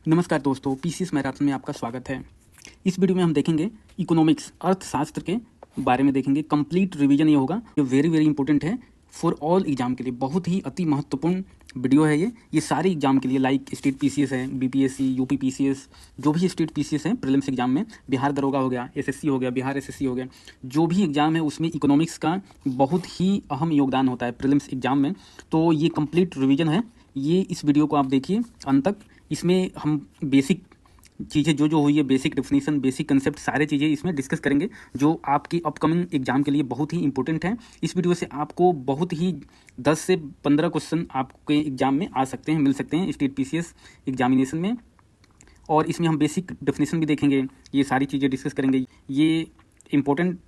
नमस्कार दोस्तों, PCS marathon में आपका स्वागत है। इस वीडियो में हम देखेंगे इकोनॉमिक्स अर्थशास्त्र के बारे में देखेंगे। कंप्लीट रिवीजन ये होगा, ये वेरी वेरी इंपॉर्टेंट है फॉर ऑल एग्जाम के लिए। बहुत ही अति महत्वपूर्ण वीडियो है ये सारे एग्जाम के लिए, लाइक स्टेट पीसीएस है, बीपीएससी, यूपी पीसीएस, जो भी स्टेट पीसीएस है प्रीलिम्स एग्जाम में, बिहार दरोगा हो गया, एसएससी हो गया, बिहार एसएससी हो गया, जो भी एग्जाम है उसमें इकोनॉमिक्स का बहुत ही अहम योगदान होता है प्रीलिम्स एग्जाम में। तो ये कंप्लीट रिवीजन है, ये इस वीडियो को आप देखिए अंत तक। इसमें हम बेसिक चीज़ें जो हुई है, बेसिक डेफिनेशन, बेसिक कंसेप्ट, सारे चीज़ें इसमें डिस्कस करेंगे जो आपकी अपकमिंग एग्जाम के लिए बहुत ही इंपॉर्टेंट है। इस वीडियो से आपको बहुत ही 10 से 15 क्वेश्चन आपके एग्जाम में आ सकते हैं, मिल सकते हैं स्टेट पीसीएस एग्जामिनेशन में। और इसमें हम बेसिक डेफिनेशन भी देखेंगे, ये सारी चीज़ें डिस्कस करेंगे। ये इंपॉर्टेंट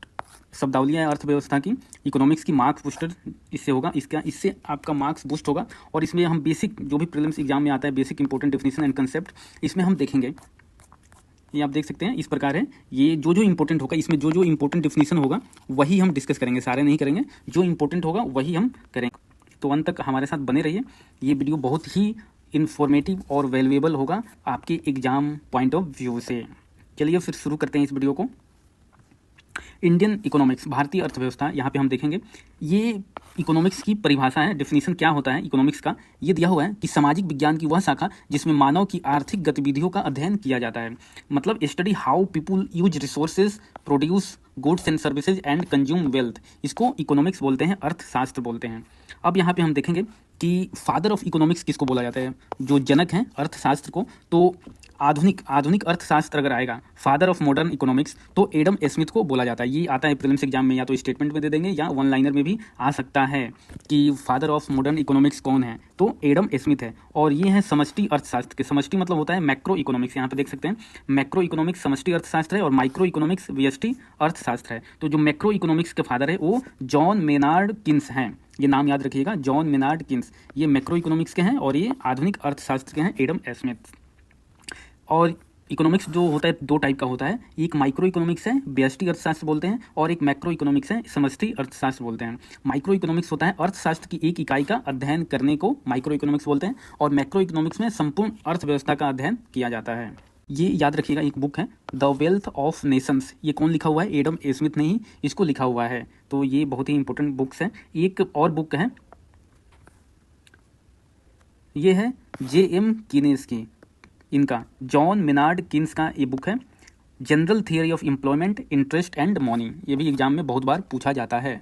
शब्दावलियाँ है अर्थव्यवस्था की। इकोनॉमिक्स की मार्क्स बूस्टर इससे होगा, इससे आपका मार्क्स बूस्ट होगा। और इसमें हम बेसिक जो भी प्रीलिम्स एग्जाम में आता है, basic important definition and concept, इसमें हम देखेंगे। ये आप देख सकते हैं इस प्रकार है। ये जो इंपॉर्टेंट होगा, इसमें जो इंपॉर्टेंट डेफिनेशन होगा वही हम डिस्कस करेंगे, सारे नहीं करेंगे। जो इंपॉर्टेंट होगा वही हम करेंगे। तो अंत तक हमारे साथ बने रहिए। ये वीडियो बहुत ही इन्फॉर्मेटिव और वैल्यूएबल होगा आपके एग्जाम पॉइंट ऑफ व्यू से। चलिए फिर शुरू करते हैं इस वीडियो को। इंडियन इकोनॉमिक्स, भारतीय अर्थव्यवस्था, यहाँ पे हम देखेंगे। ये इकोनॉमिक्स की परिभाषा है, डेफिनेशन क्या होता है इकोनॉमिक्स का। ये दिया हुआ है कि सामाजिक विज्ञान की वह शाखा जिसमें मानव की आर्थिक गतिविधियों का अध्ययन किया जाता है। मतलब study how people use resources, produce goods and services and consume wealth. इसको इकोनॉमिक्स बोलते हैं, अर्थशास्त्र बोलते हैं। अब यहाँ पे हम देखेंगे कि फादर ऑफ इकोनॉमिक्स किसको बोला जाता है, जो जनक हैं अर्थशास्त्र को। तो आधुनिक अर्थशास्त्र अगर आएगा, फादर ऑफ मॉडर्न इकोनॉमिक्स, तो एडम स्मिथ को बोला जाता है। ये आता है प्रीलिम्स एग्जाम में, या तो स्टेटमेंट में दे देंगे या वन लाइनर में भी आ सकता है कि फादर ऑफ मॉडर्न इकोनॉमिक्स कौन है, तो एडम स्मिथ है। और ये है समष्टि अर्थशास्त्र के। समष्टि मतलब होता है मैक्रो इकोनॉमिक्स, यहाँ पे देख सकते हैं मैक्रो इकोनॉमिक्स समष्टि अर्थशास्त्र है, और माइक्रो इकोनॉमिक्स व्यष्टि अर्थशास्त्र है। तो जो मैक्रो इकोनॉमिक्स के फादर है वो जॉन मेनार्ड किन्स हैं। ये नाम याद रखिएगा, जॉन मेनार्ड किन्स। ये मैक्रो इकोनॉमिक्स के हैं और ये आधुनिक अर्थशास्त्र के हैं, एडम स्मिथ। और इकोनॉमिक्स जो होता है दो टाइप का होता है, एक माइक्रो इकोनॉमिक्स है, व्यष्टि अर्थशास्त्र बोलते हैं, और एक मैक्रो इकोनॉमिक्स है, समष्टि अर्थशास्त्र बोलते हैं। माइक्रो इकोनॉमिक्स होता है अर्थशास्त्र की एक इकाई का अध्ययन करने को माइक्रो इकोनॉमिक्स बोलते हैं, और मैक्रो इकोनॉमिक्स में संपूर्ण अर्थव्यवस्था का अध्ययन किया जाता है। ये याद रखिएगा, एक बुक है द वेल्थ ऑफ नेशंस। ये कौन लिखा हुआ है, एडम स्मिथ ने ही इसको लिखा हुआ है। तो ये बहुत ही इंपॉर्टेंट बुक्स है। एक और बुक है, ये है J.M. कीनेस की, इनका जॉन मेनार्ड किन्स का ये बुक है, general theory of employment, interest and money. ये भी एग्जाम में बहुत बार पूछा जाता है।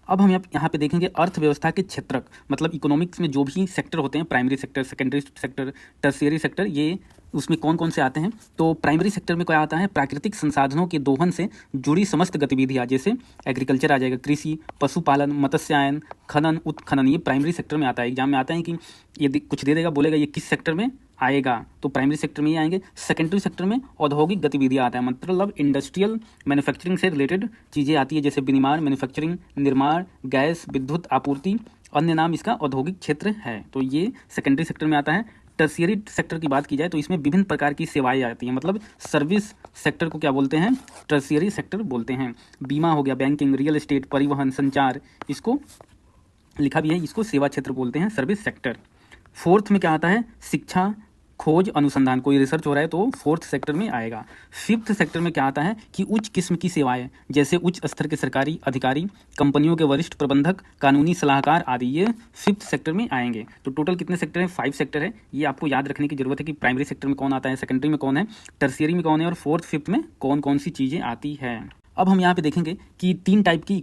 अब हम यहाँ पे देखेंगे अर्थव्यवस्था के क्षेत्रक, मतलब इकोनॉमिक्स में जो भी सेक्टर होते हैं, primary sector, secondary sector, tertiary sector, ये उसमें कौन कौन से आते हैं। तो प्राइमरी सेक्टर में क्या आता है, प्राकृतिक संसाधनों के दोहन से जुड़ी समस्त गतिविधियाँ, जैसे एग्रीकल्चर आ जाएगा, कृषि, पशुपालन, मत्स्यायन, खनन, उत्खनन। ये प्राइमरी सेक्टर में आता है। एग्जाम में आता है कि ये कुछ दे देगा, बोलेगा ये किस सेक्टर में आएगा, तो प्राइमरी सेक्टर में ही आएंगे। सेकेंडरी सेक्टर में औद्योगिक गतिविधियाँ आता है, मतलब इंडस्ट्रियल मैन्युफैक्चरिंग से रिलेटेड चीज़ें आती है, जैसे विनिर्माण, मैन्युफैक्चरिंग, निर्माण, गैस, विद्युत आपूर्ति, अन्य नाम इसका औद्योगिक क्षेत्र है। तो ये सेकेंडरी सेक्टर में आता है। टर्शियरी सेक्टर की बात की जाए तो इसमें विभिन्न प्रकार की सेवाएं आती हैं, मतलब सर्विस सेक्टर को क्या बोलते हैं, टर्शियरी सेक्टर बोलते हैं। बीमा हो गया, बैंकिंग, रियल एस्टेट, परिवहन, संचार, इसको लिखा भी है, इसको सेवा क्षेत्र बोलते हैं, सर्विस सेक्टर। फोर्थ में क्या आता है, शिक्षा, खोज, अनुसंधान, कोई रिसर्च हो रहा है तो फोर्थ सेक्टर में आएगा। फिफ्थ सेक्टर में क्या आता है कि उच्च किस्म की सेवाएं, जैसे उच्च स्तर के सरकारी अधिकारी, कंपनियों के वरिष्ठ प्रबंधक, कानूनी सलाहकार आदि, ये फिफ्थ सेक्टर में आएंगे। तो टोटल कितने सेक्टर हैं, 5 सेक्टर है। ये आपको याद रखने की जरूरत है कि प्राइमरी सेक्टर में कौन आता है, सेकेंडरी में कौन है, टर्शियरी में कौन है, और फोर्थ फिफ्थ में कौन कौन सी चीज़ें आती है। अब हम यहाँ पे देखेंगे कि 3 टाइप की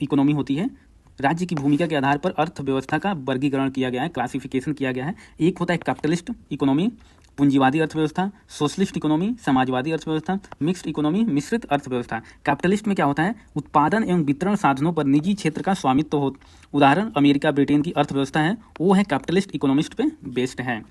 इकोनॉमी होती है। राज्य की भूमिका के आधार पर अर्थव्यवस्था का वर्गीकरण किया गया है, क्लासिफिकेशन किया गया है। एक होता है कैपिटलिस्ट इकोनॉमी, पूंजीवादी अर्थव्यवस्था, सोशलिस्ट इकोनॉमी, समाजवादी अर्थव्यवस्था, मिक्स्ड इकोनॉमी, मिश्रित अर्थव्यवस्था। कैपिटलिस्ट में क्या होता है, उत्पादन एवं वितरण साधनों पर निजी क्षेत्र का स्वामित्व हो। उदाहरण अमेरिका, ब्रिटेन की अर्थव्यवस्था है, वो है कैपिटलिस्ट इकोनॉमिस्ट पे बेस्ड है।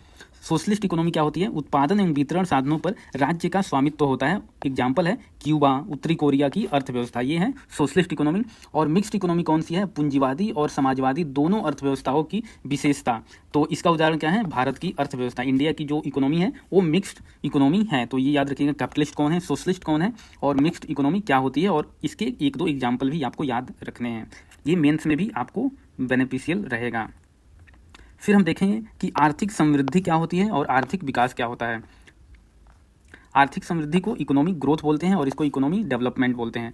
सोशलिस्ट इकोनॉमी क्या होती है, उत्पादन एवं वितरण साधनों पर राज्य का स्वामित्व होता है। एग्जाम्पल है क्यूबा, उत्तरी कोरिया की अर्थव्यवस्था, ये है सोशलिस्ट इकोनॉमी। और मिक्स्ड इकोनॉमी कौन सी है, पूंजीवादी और समाजवादी दोनों अर्थव्यवस्थाओं की विशेषता। तो इसका उदाहरण क्या है, भारत की अर्थव्यवस्था, इंडिया की जो इकोनॉमी है वो मिक्स्ड इकोनॉमी है। तो ये याद रखिएगा, कैपिटलिस्ट कौन है, सोशलिस्ट कौन है, और मिक्स्ड इकोनॉमी क्या होती है, और इसके 1-2 एग्जाम्पल भी आपको याद रखने हैं। ये मेंस में भी आपको बेनिफिशियल रहेगा। फिर हम देखेंगे कि आर्थिक समृद्धि क्या होती है और आर्थिक विकास क्या होता है। आर्थिक समृद्धि को इकोनॉमिक ग्रोथ बोलते हैं और इसको इकोनॉमिक डेवलपमेंट बोलते हैं।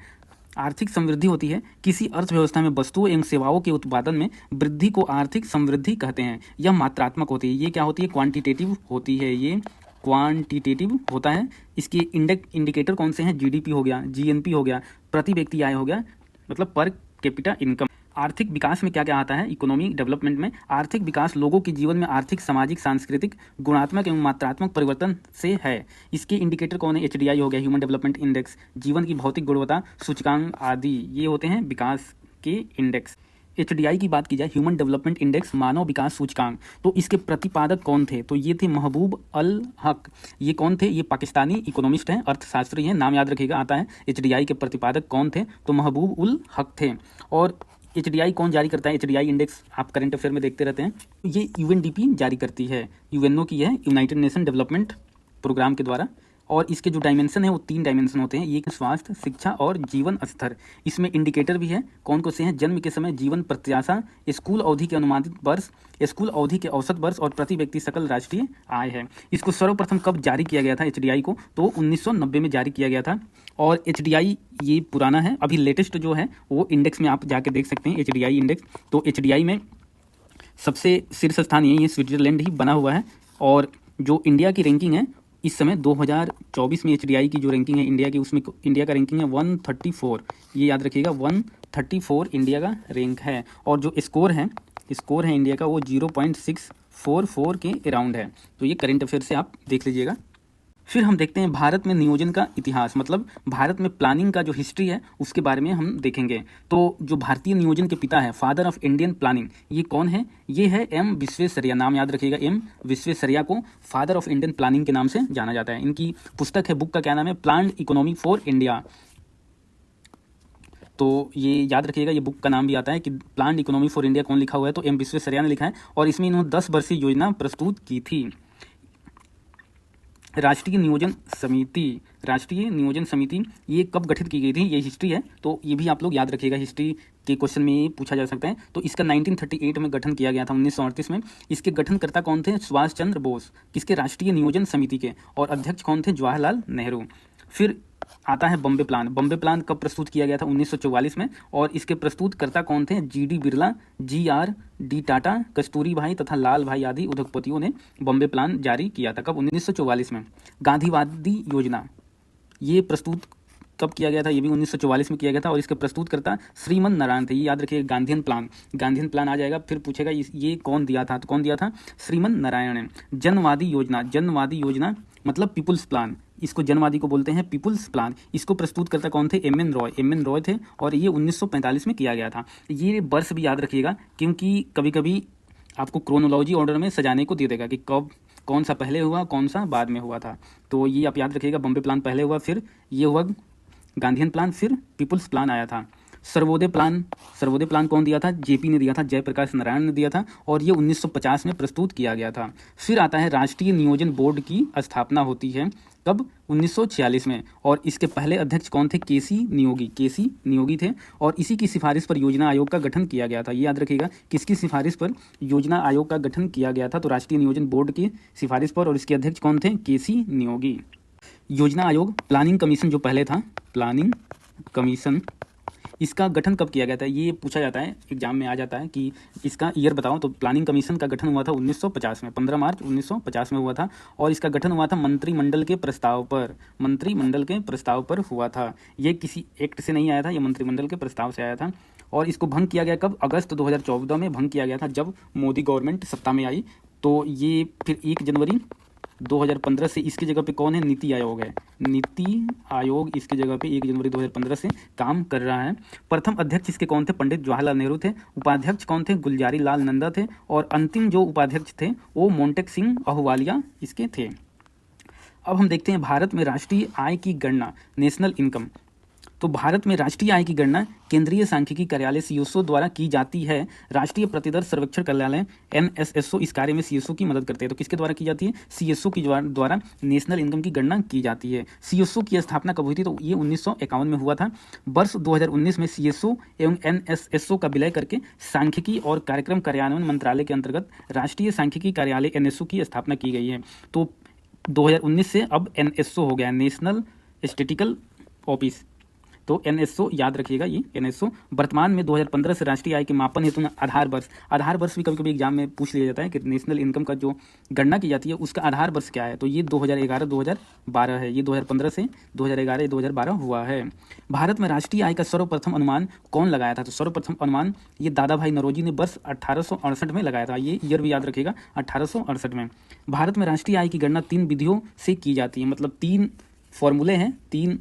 आर्थिक समृद्धि होती है किसी अर्थव्यवस्था में वस्तुओं एवं सेवाओं के उत्पादन में वृद्धि को आर्थिक समृद्धि कहते हैं। यह मात्रात्मक होती है। ये क्या होती है? क्वांटिटेटिव होती है। ये क्वांटिटेटिव होता है। इसके इंडिकेटर कौन से हैं? जीडीपी हो गया, जीएनपी हो गया, प्रति व्यक्ति आय हो गया, मतलब पर कैपिटा इनकम। आर्थिक विकास में क्या क्या आता है? इकोनॉमिक डेवलपमेंट में आर्थिक विकास लोगों के जीवन में आर्थिक, सामाजिक, सांस्कृतिक, गुणात्मक एवं मात्रात्मक परिवर्तन से है। इसके इंडिकेटर कौन है? एचडीआई हो गया, ह्यूमन डेवलपमेंट इंडेक्स, जीवन की भौतिक गुणवत्ता सूचकांक आदि, ये होते हैं विकास के इंडेक्स। एचडीआई की बात की जाए, ह्यूमन डेवलपमेंट इंडेक्स, मानव विकास सूचकांक, तो इसके प्रतिपादक कौन थे? तो ये थे महबूब अल हक। ये कौन थे? ये पाकिस्तानी इकोनॉमिस्ट हैं, अर्थशास्त्री हैं, नाम याद रखिएगा, आता है। एचडीआई के प्रतिपादक कौन थे? तो महबूब उल हक थे। और एचडीआई कौन जारी करता है? एचडीआई इंडेक्स आप करंट अफेयर में देखते रहते हैं, ये यूएनडीपी जारी करती है, यूएनओ की है, यूनाइटेड नेशन डेवलपमेंट प्रोग्राम के द्वारा। और इसके जो डायमेंशन है वो 3 डायमेंशन होते हैं। ये स्वास्थ्य, शिक्षा और जीवन स्तर। इसमें इंडिकेटर भी है, कौन कौन से हैं? जन्म के समय, जीवन प्रत्याशा, स्कूल अवधि के अनुमानित वर्ष, स्कूल अवधि के औसत वर्ष और प्रति व्यक्ति सकल राष्ट्रीय आय है। इसको सर्वप्रथम कब जारी किया गया था एचडीआई को? तो 1990 में जारी किया गया था। और एचडीआई ये पुराना है, अभी लेटेस्ट जो है वो इंडेक्स में आप जाके देख सकते हैं, एचडीआई इंडेक्स। तो एचडीआई में सबसे शीर्ष स्थान यही है, स्विट्जरलैंड ही बना हुआ है। और जो इंडिया की रैंकिंग है इस समय 2024 में एचडीआई की जो रैंकिंग है इंडिया की, उसमें इंडिया का रैंकिंग है 134। ये याद रखिएगा, 134 इंडिया का रैंक है। और जो स्कोर है इंडिया का वो 0.644 के अराउंड है। तो ये करंट अफेयर से आप देख लीजिएगा। फिर हम देखते हैं भारत में नियोजन का इतिहास, मतलब भारत में प्लानिंग का जो हिस्ट्री है उसके बारे में हम देखेंगे। तो जो भारतीय नियोजन के पिता है, फादर ऑफ इंडियन प्लानिंग, ये कौन है? ये है एम विश्वेश्वरैया। नाम याद रखिएगा, एम विश्वेश्वरैया को फादर ऑफ इंडियन प्लानिंग के नाम से जाना जाता है। इनकी पुस्तक है, बुक का क्या नाम है? Planned economy for India. तो ये याद रखिएगा, ये बुक का नाम भी आता है कि प्लान्ड इकोनॉमी फॉर इंडिया कौन लिखा हुआ है? तो एम विश्वेश्वरैया ने लिखा है। और इसमें इन्होंने 10 वर्षीय योजना प्रस्तुत की थी। राष्ट्रीय नियोजन समिति ये कब गठित की गई थी? ये हिस्ट्री है, तो ये भी आप लोग याद रखिएगा, हिस्ट्री के क्वेश्चन में पूछा जा सकता है। तो इसका 1938 में गठन किया गया था, 1938 में। इसके गठनकर्ता कौन थे? सुभाष चंद्र बोस, किसके? राष्ट्रीय नियोजन समिति के। और अध्यक्ष कौन थे? जवाहरलाल नेहरू। फिर आता है बॉम्बे प्लान। बॉम्बे प्लान कब प्रस्तुत किया गया था? 1944 में। और इसके प्रस्तुतकर्ता कौन थे? GD Birla, JR D Tata, Kasturbhai तथा लाल भाई आदि उद्योगपतियों ने बॉम्बे प्लान जारी किया था। कब? 1944 में। गांधीवादी योजना ये प्रस्तुत कब किया गया था? ये भी 1944 में किया गया था। और इसके प्रस्तुतकर्ता श्रीमन नारायण थे। ये याद रखिए, गांधीयन प्लान आ जाएगा। फिर पूछेगा ये कौन दिया था? तो कौन दिया था? श्रीमन नारायण ने। जनवादी योजना मतलब पीपुल्स प्लान, इसको जनवादी को बोलते हैं, पीपुल्स प्लान। इसको प्रस्तुत करता कौन थे? एम एन रॉय थे। और ये 1945 में किया गया था। ये वर्ष भी याद रखिएगा, क्योंकि कभी कभी आपको क्रोनोलॉजी ऑर्डर में सजाने को दे देगा कि कब कौन सा पहले हुआ, कौन सा बाद में हुआ था। तो ये आप याद रखिएगा, बॉम्बे प्लान पहले हुआ, फिर ये हुआ गांधीयन प्लान, फिर पीपुल्स प्लान आया था। सर्वोदय प्लान कौन दिया था? जेपी ने दिया था, जयप्रकाश नारायण ने दिया था। और ये 1950 में प्रस्तुत किया गया था। फिर आता है राष्ट्रीय नियोजन बोर्ड की स्थापना होती है कब? 1946 में। और इसके पहले अध्यक्ष कौन थे? केसी नियोगी थे। और इसी की सिफारिश पर योजना आयोग का गठन किया गया था। ये याद रखिएगा, किसकी सिफारिश पर योजना आयोग का गठन किया गया था? तो राष्ट्रीय नियोजन बोर्ड की सिफारिश पर। और इसके अध्यक्ष कौन थे? केसी नियोगी। योजना आयोग, प्लानिंग कमीशन जो पहले था, प्लानिंग कमीशन, इसका गठन कब किया गया था? ये पूछा जाता है, एग्जाम में आ जाता है कि इसका ईयर बताओ। तो प्लानिंग कमीशन का गठन हुआ था 1950 में, 15 मार्च 1950 में हुआ था। और इसका गठन हुआ था मंत्रिमंडल के प्रस्ताव पर हुआ था। ये किसी एक्ट से नहीं आया था, ये मंत्रिमंडल के प्रस्ताव से आया था। और इसको भंग किया गया कब? अगस्त 2014 में भंग किया गया था, जब मोदी गवर्नमेंट सत्ता में आई। तो ये फिर 1 जनवरी 2015 से इसकी जगह पे कौन है? नीति आयोग है। नीति आयोग इसकी जगह पे 1 जनवरी 2015 से काम कर रहा है। प्रथम अध्यक्ष इसके कौन थे? पंडित जवाहरलाल नेहरू थे। उपाध्यक्ष कौन थे? गुलजारी लाल नंदा थे। और अंतिम जो उपाध्यक्ष थे वो मोंटेक सिंह अहलूवालिया इसके थे। अब हम देखते हैं भारत में राष्ट्रीय आय की गणना, नेशनल इनकम। तो भारत में राष्ट्रीय आय की गणना केंद्रीय सांख्यिकी कार्यालय सीएसओ द्वारा की जाती है। राष्ट्रीय प्रतिदर सर्वेक्षण कार्यालय एनएसएसओ इस कार्य में सीएसओ की मदद करते हैं। तो किसके द्वारा की जाती है? सीएसओ की द्वारा नेशनल इनकम की गणना की जाती है। सीएसओ की स्थापना कब हुई थी? तो ये 1951 में हुआ था। वर्ष 2019 में सीएसओ एवं एनएसएसओ का विलय करके सांख्यिकी और कार्यक्रम कार्यान्वयन मंत्रालय के अंतर्गत राष्ट्रीय सांख्यिकी कार्यालय एनएसओ की स्थापना की गई है। तो 2019 से अब एनएसओ हो गया, नेशनल स्टैटिस्टिकल ऑफिस। तो एनएसओ याद रखिएगा, ये एनएसओ वर्तमान में 2015 से राष्ट्रीय आय के मापन हेतु आधार वर्ष भी कभी कभी एग्जाम में पूछ लिया जाता है कि नेशनल इनकम का जो गणना की जाती है उसका आधार वर्ष क्या है। तो ये 2011-2012 है, ये 2015 से 2011-2012 हुआ है। भारत में राष्ट्रीय आय का सर्वप्रथम अनुमान कौन लगाया था? तो सर्वप्रथम अनुमान ये दादा भाई नौरोजी ने वर्ष 1868 में लगाया था। ये ईयर भी याद रखिएगा, 1868 में। भारत में राष्ट्रीय आय की गणना 3 विधियों से की जाती है, मतलब 3 फॉर्मूले हैं, 3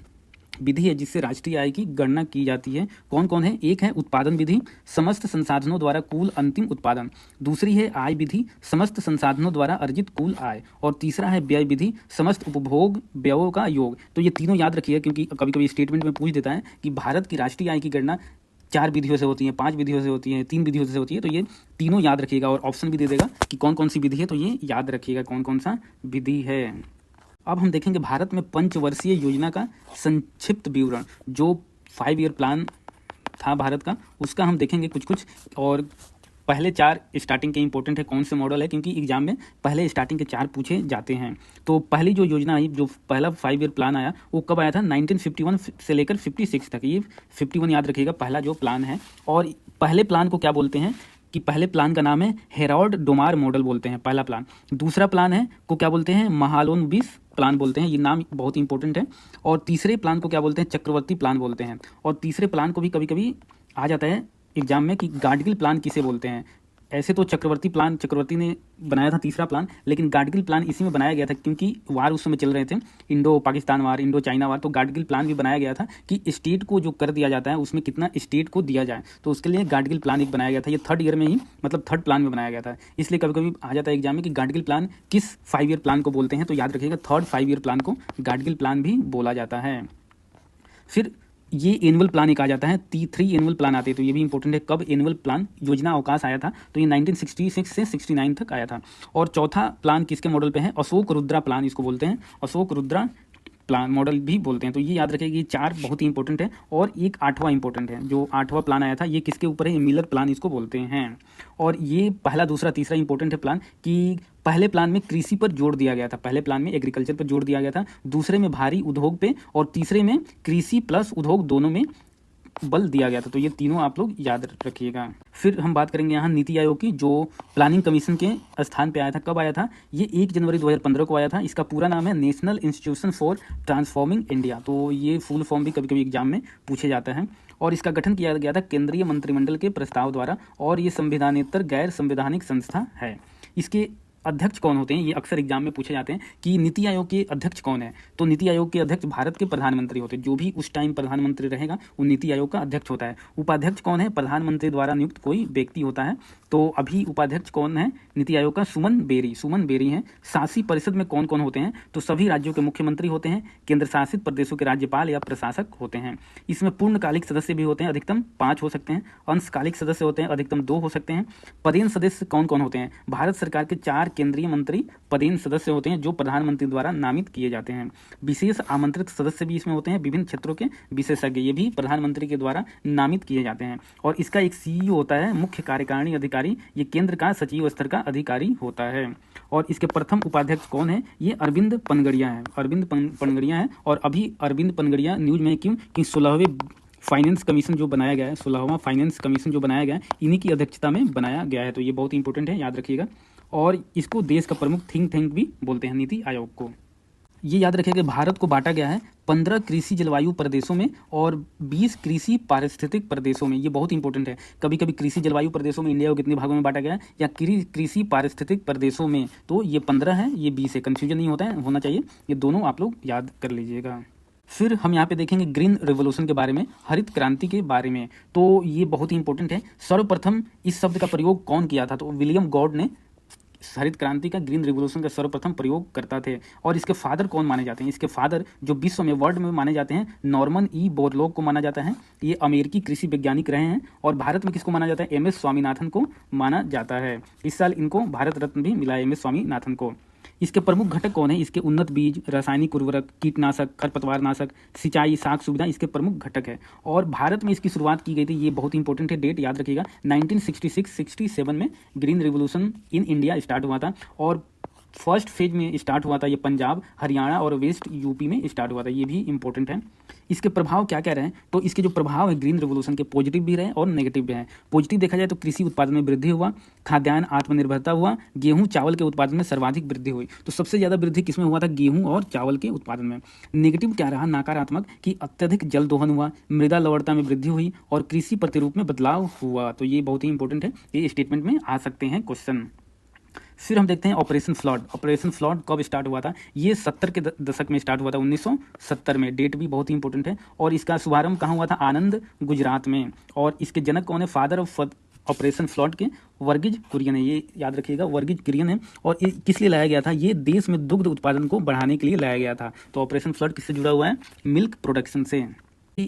विधि है जिससे राष्ट्रीय आय की गणना की जाती है। कौन कौन है? एक है उत्पादन विधि, समस्त संसाधनों द्वारा कुल अंतिम उत्पादन। दूसरी है आय विधि, समस्त संसाधनों द्वारा अर्जित कुल आय। और तीसरा है व्यय विधि, समस्त उपभोग व्ययों का योग। तो ये तीनों याद रखिए, क्योंकि कभी कभी स्टेटमेंट में पूछ देता है कि भारत की राष्ट्रीय आय की गणना 4 विधियों से होती है, 5 विधियों से होती है, 3 विधियों से होती है। तो ये तीनों याद रखिएगा और ऑप्शन भी दे देगा कि कौन कौन सी विधि है। तो ये याद रखिएगा कौन कौन सा विधि है। अब हम देखेंगे भारत में पंचवर्षीय योजना का संक्षिप्त विवरण। जो 5 ईयर प्लान था भारत का, उसका हम देखेंगे कुछ और पहले 4 स्टार्टिंग के इंपॉर्टेंट है, कौन से मॉडल है, क्योंकि एग्जाम में पहले स्टार्टिंग के 4 पूछे जाते हैं। तो पहली जो योजना आई, जो पहला 5 ईयर प्लान आया, वो कब आया था? 1951 से लेकर 56 तक। ये 51 याद रखिएगा, पहला जो प्लान है। और पहले प्लान को क्या बोलते हैं कि पहले प्लान का नाम है हेराल्ड डोमार मॉडल बोलते हैं, पहला प्लान। दूसरा प्लान है को क्या बोलते हैं? महालोनबिस प्लान बोलते हैं, ये नाम बहुत इंपॉर्टेंट है। और तीसरे प्लान को क्या बोलते हैं? चक्रवर्ती प्लान बोलते हैं। और तीसरे प्लान को भी कभी कभी आ जाता है एग्जाम में कि गाडगिल प्लान किसे बोलते हैं। ऐसे तो चक्रवर्ती ने बनाया था तीसरा प्लान, लेकिन गाडगिल प्लान इसी में बनाया गया था क्योंकि वार उस समय चल रहे थे, इंडो पाकिस्तान वार, इंडो चाइना वार। तो गाडगिल प्लान भी बनाया गया था कि स्टेट को जो कर दिया जाता है उसमें कितना स्टेट को दिया जाए, तो उसके लिए गाडगिल प्लान एक बनाया गया था। ये 3rd ईयर में ही, मतलब 3rd प्लान में बनाया गया था। इसलिए कभी कभी आ जाता है एग्जाम में कि गाडगिल प्लान किस 5 ईयर प्लान को बोलते हैं। तो याद रखिएगा 3rd 5 ईयर प्लान को गाडगिल प्लान भी बोला जाता है। फिर ये एनुअल प्लान एक आ जाता है, 3 एनुअल प्लान आते हैं। तो ये भी इंपॉर्टेंट है, कब एनुअल प्लान योजना अवकाश आया था? तो ये 1966 से 69 तक आया था। और चौथा प्लान किसके मॉडल पे है? अशोक रुद्रा प्लान इसको बोलते हैं, अशोक रुद्रा प्लान मॉडल भी बोलते हैं। तो ये याद रखिए कि 4 बहुत ही इंपॉर्टेंट है। और एक 8वां इंपॉर्टेंट है, जो 8वां प्लान आया था, ये किसके ऊपर है? मिलर प्लान इसको बोलते हैं। और ये पहला, दूसरा, तीसरा इंपॉर्टेंट है प्लान कि पहले प्लान में कृषि पर जोर दिया गया था, पहले प्लान में एग्रीकल्चर पर जोर दिया गया था, दूसरे में भारी उद्योग पे, और तीसरे में कृषि प्लस उद्योग दोनों में बल दिया गया था। तो ये तीनों आप लोग याद रखिएगा। फिर हम बात करेंगे यहाँ नीति आयोग की, जो प्लानिंग कमीशन के स्थान पे आया था। कब आया था? ये 1 जनवरी 2015 को आया था। इसका पूरा नाम है national institution for transforming India. तो ये फुल फॉर्म भी कभी कभी एग्जाम में पूछे जाता है। और इसका गठन किया गया था केंद्रीय मंत्रिमंडल के प्रस्ताव द्वारा, और ये संविधानेतर गैर संवैधानिक संस्था है। इसके अध्यक्ष कौन होते हैं? ये अक्सर एग्जाम में पूछे जाते हैं कि नीति आयोग के अध्यक्ष कौन है। तो नीति आयोग के अध्यक्ष भारत के प्रधानमंत्री होते हैं। जो भी उस टाइम प्रधानमंत्री रहेगा वो नीति आयोग का अध्यक्ष होता है। उपाध्यक्ष कौन है? प्रधानमंत्री द्वारा नियुक्त कोई व्यक्ति होता है। तो अभी उपाध्यक्ष कौन है नीति आयोग का? सुमन बेरी हैं। शासी परिषद में कौन कौन होते हैं? तो सभी राज्यों के मुख्यमंत्री होते हैं, केंद्र शासित प्रदेशों के राज्यपाल या प्रशासक होते हैं। इसमें पूर्णकालिक सदस्य भी होते हैं, अधिकतम 5 हो सकते हैं। अंशकालिक सदस्य होते हैं, अधिकतम 2 हो सकते हैं। पदेन सदस्य कौन कौन होते हैं? भारत सरकार के 4 केंद्रीय मंत्री पदेन सदस्य होते हैं, जो प्रधानमंत्री द्वारा नामित किए जाते हैं। विशेष आमंत्रित सदस्य भी इसमें होते हैं, विभिन्न क्षेत्रों के विशेषज्ञ, ये भी प्रधानमंत्री के द्वारा नामित किए जाते हैं। और इसका एक सीईओ होता है, मुख्य कार्यकारिणी अधिकारी। ये केंद्र का सचिव स्तर का अधिकारी होता है। और इसके प्रथम उपाध्यक्ष कौन है? ये अरविंद पनगड़िया है। और अभी अरविंद पनगड़िया न्यूज में क्यों? कि 16वें फाइनेंस कमीशन जो बनाया गया है, 16वां फाइनेंस कमीशन जो बनाया गया है, इन्हीं की अध्यक्षता में बनाया गया है। तो ये बहुत इंपॉर्टेंट है, याद रखिएगा। और इसको देश का प्रमुख थिंक टैंक भी बोलते हैं, नीति आयोग को। ये याद रखिएगा कि भारत को बांटा गया है 15 कृषि जलवायु प्रदेशों में और 20 कृषि पारिस्थितिक प्रदेशों में। ये बहुत इंपॉर्टेंट है। कभी कभी कृषि जलवायु प्रदेशों में इंडिया को कितने भागों में बांटा गया है, या कृषि पारिस्थितिक प्रदेशों में। तो ये 15 है, ये 20 है, कन्फ्यूजन नहीं होना चाहिए। ये दोनों आप लोग याद कर लीजिएगा। फिर हम यहाँ पे देखेंगे ग्रीन रिवोल्यूशन के बारे में, हरित क्रांति के बारे में। तो ये बहुत ही इंपॉर्टेंट है। सर्वप्रथम इस शब्द का प्रयोग कौन किया था? तो विलियम गॉड ने हरित क्रांति का, ग्रीन रिवोल्यूशन का सर्वप्रथम प्रयोग करता थे। और इसके फादर कौन माने जाते हैं? इसके फादर जो विश्व में, वर्ल्ड में माने जाते हैं, नॉर्मन ई बोरलॉग को माना जाता है। ये अमेरिकी कृषि वैज्ञानिक रहे हैं। और भारत में किसको माना जाता है? एम एस स्वामीनाथन को माना जाता है। इस साल इनको भारत रत्न भी मिला है, एम एस स्वामीनाथन को। इसके प्रमुख घटक कौन है? इसके उन्नत बीज, रासायनिक उर्वरक, कीटनाशक, खरपतवारनाशक, सिंचाई, साख सुविधा इसके प्रमुख घटक है। और भारत में इसकी शुरुआत की गई थी, ये बहुत इंपॉर्टेंट है, डेट याद रखिएगा, 1966-67 में green revolution in India start हुआ था। और फर्स्ट फेज में स्टार्ट हुआ था ये पंजाब, हरियाणा और वेस्ट यूपी में स्टार्ट हुआ था, ये भी इंपॉर्टेंट है। इसके प्रभाव क्या क्या रहे? तो इसके जो प्रभाव है ग्रीन रिवोल्यूशन के, पॉजिटिव भी रहे और नेगेटिव भी हैं। पॉजिटिव देखा जाए तो कृषि उत्पादन में वृद्धि हुआ, खाद्यान्न आत्मनिर्भरता हुआ, गेहूं चावल के उत्पादन में सर्वाधिक वृद्धि हुई। तो सबसे ज़्यादा वृद्धि किसमें हुआ था? गेहूं और चावल के उत्पादन में। नेगेटिव क्या रहा? नकारात्मक, कि अत्यधिक जल दोहन हुआ, मृदा लवणता में वृद्धि हुई और कृषि प्रतिरूप में बदलाव हुआ। तो ये बहुत ही इंपॉर्टेंट है, ये स्टेटमेंट में आ सकते हैं क्वेश्चन। फिर हम देखते हैं ऑपरेशन फ्लड। ऑपरेशन फ्लड कब स्टार्ट हुआ था? ये 70 के दशक में स्टार्ट हुआ था, 1970 में। डेट भी बहुत ही इंपॉर्टेंट है। और इसका शुभारंभ कहाँ हुआ था? आनंद, गुजरात में। और इसके जनक कौन है? फादर ऑफ ऑपरेशन फ्लड के वर्गीज कुरियन है, ये याद रखिएगा, वर्गीज कुरियन है। और ये किस लिए लाया गया था? ये देश में दुग्ध उत्पादन को बढ़ाने के लिए लाया गया था। तो ऑपरेशन फ्लड किससे जुड़ा हुआ है? मिल्क प्रोडक्शन से।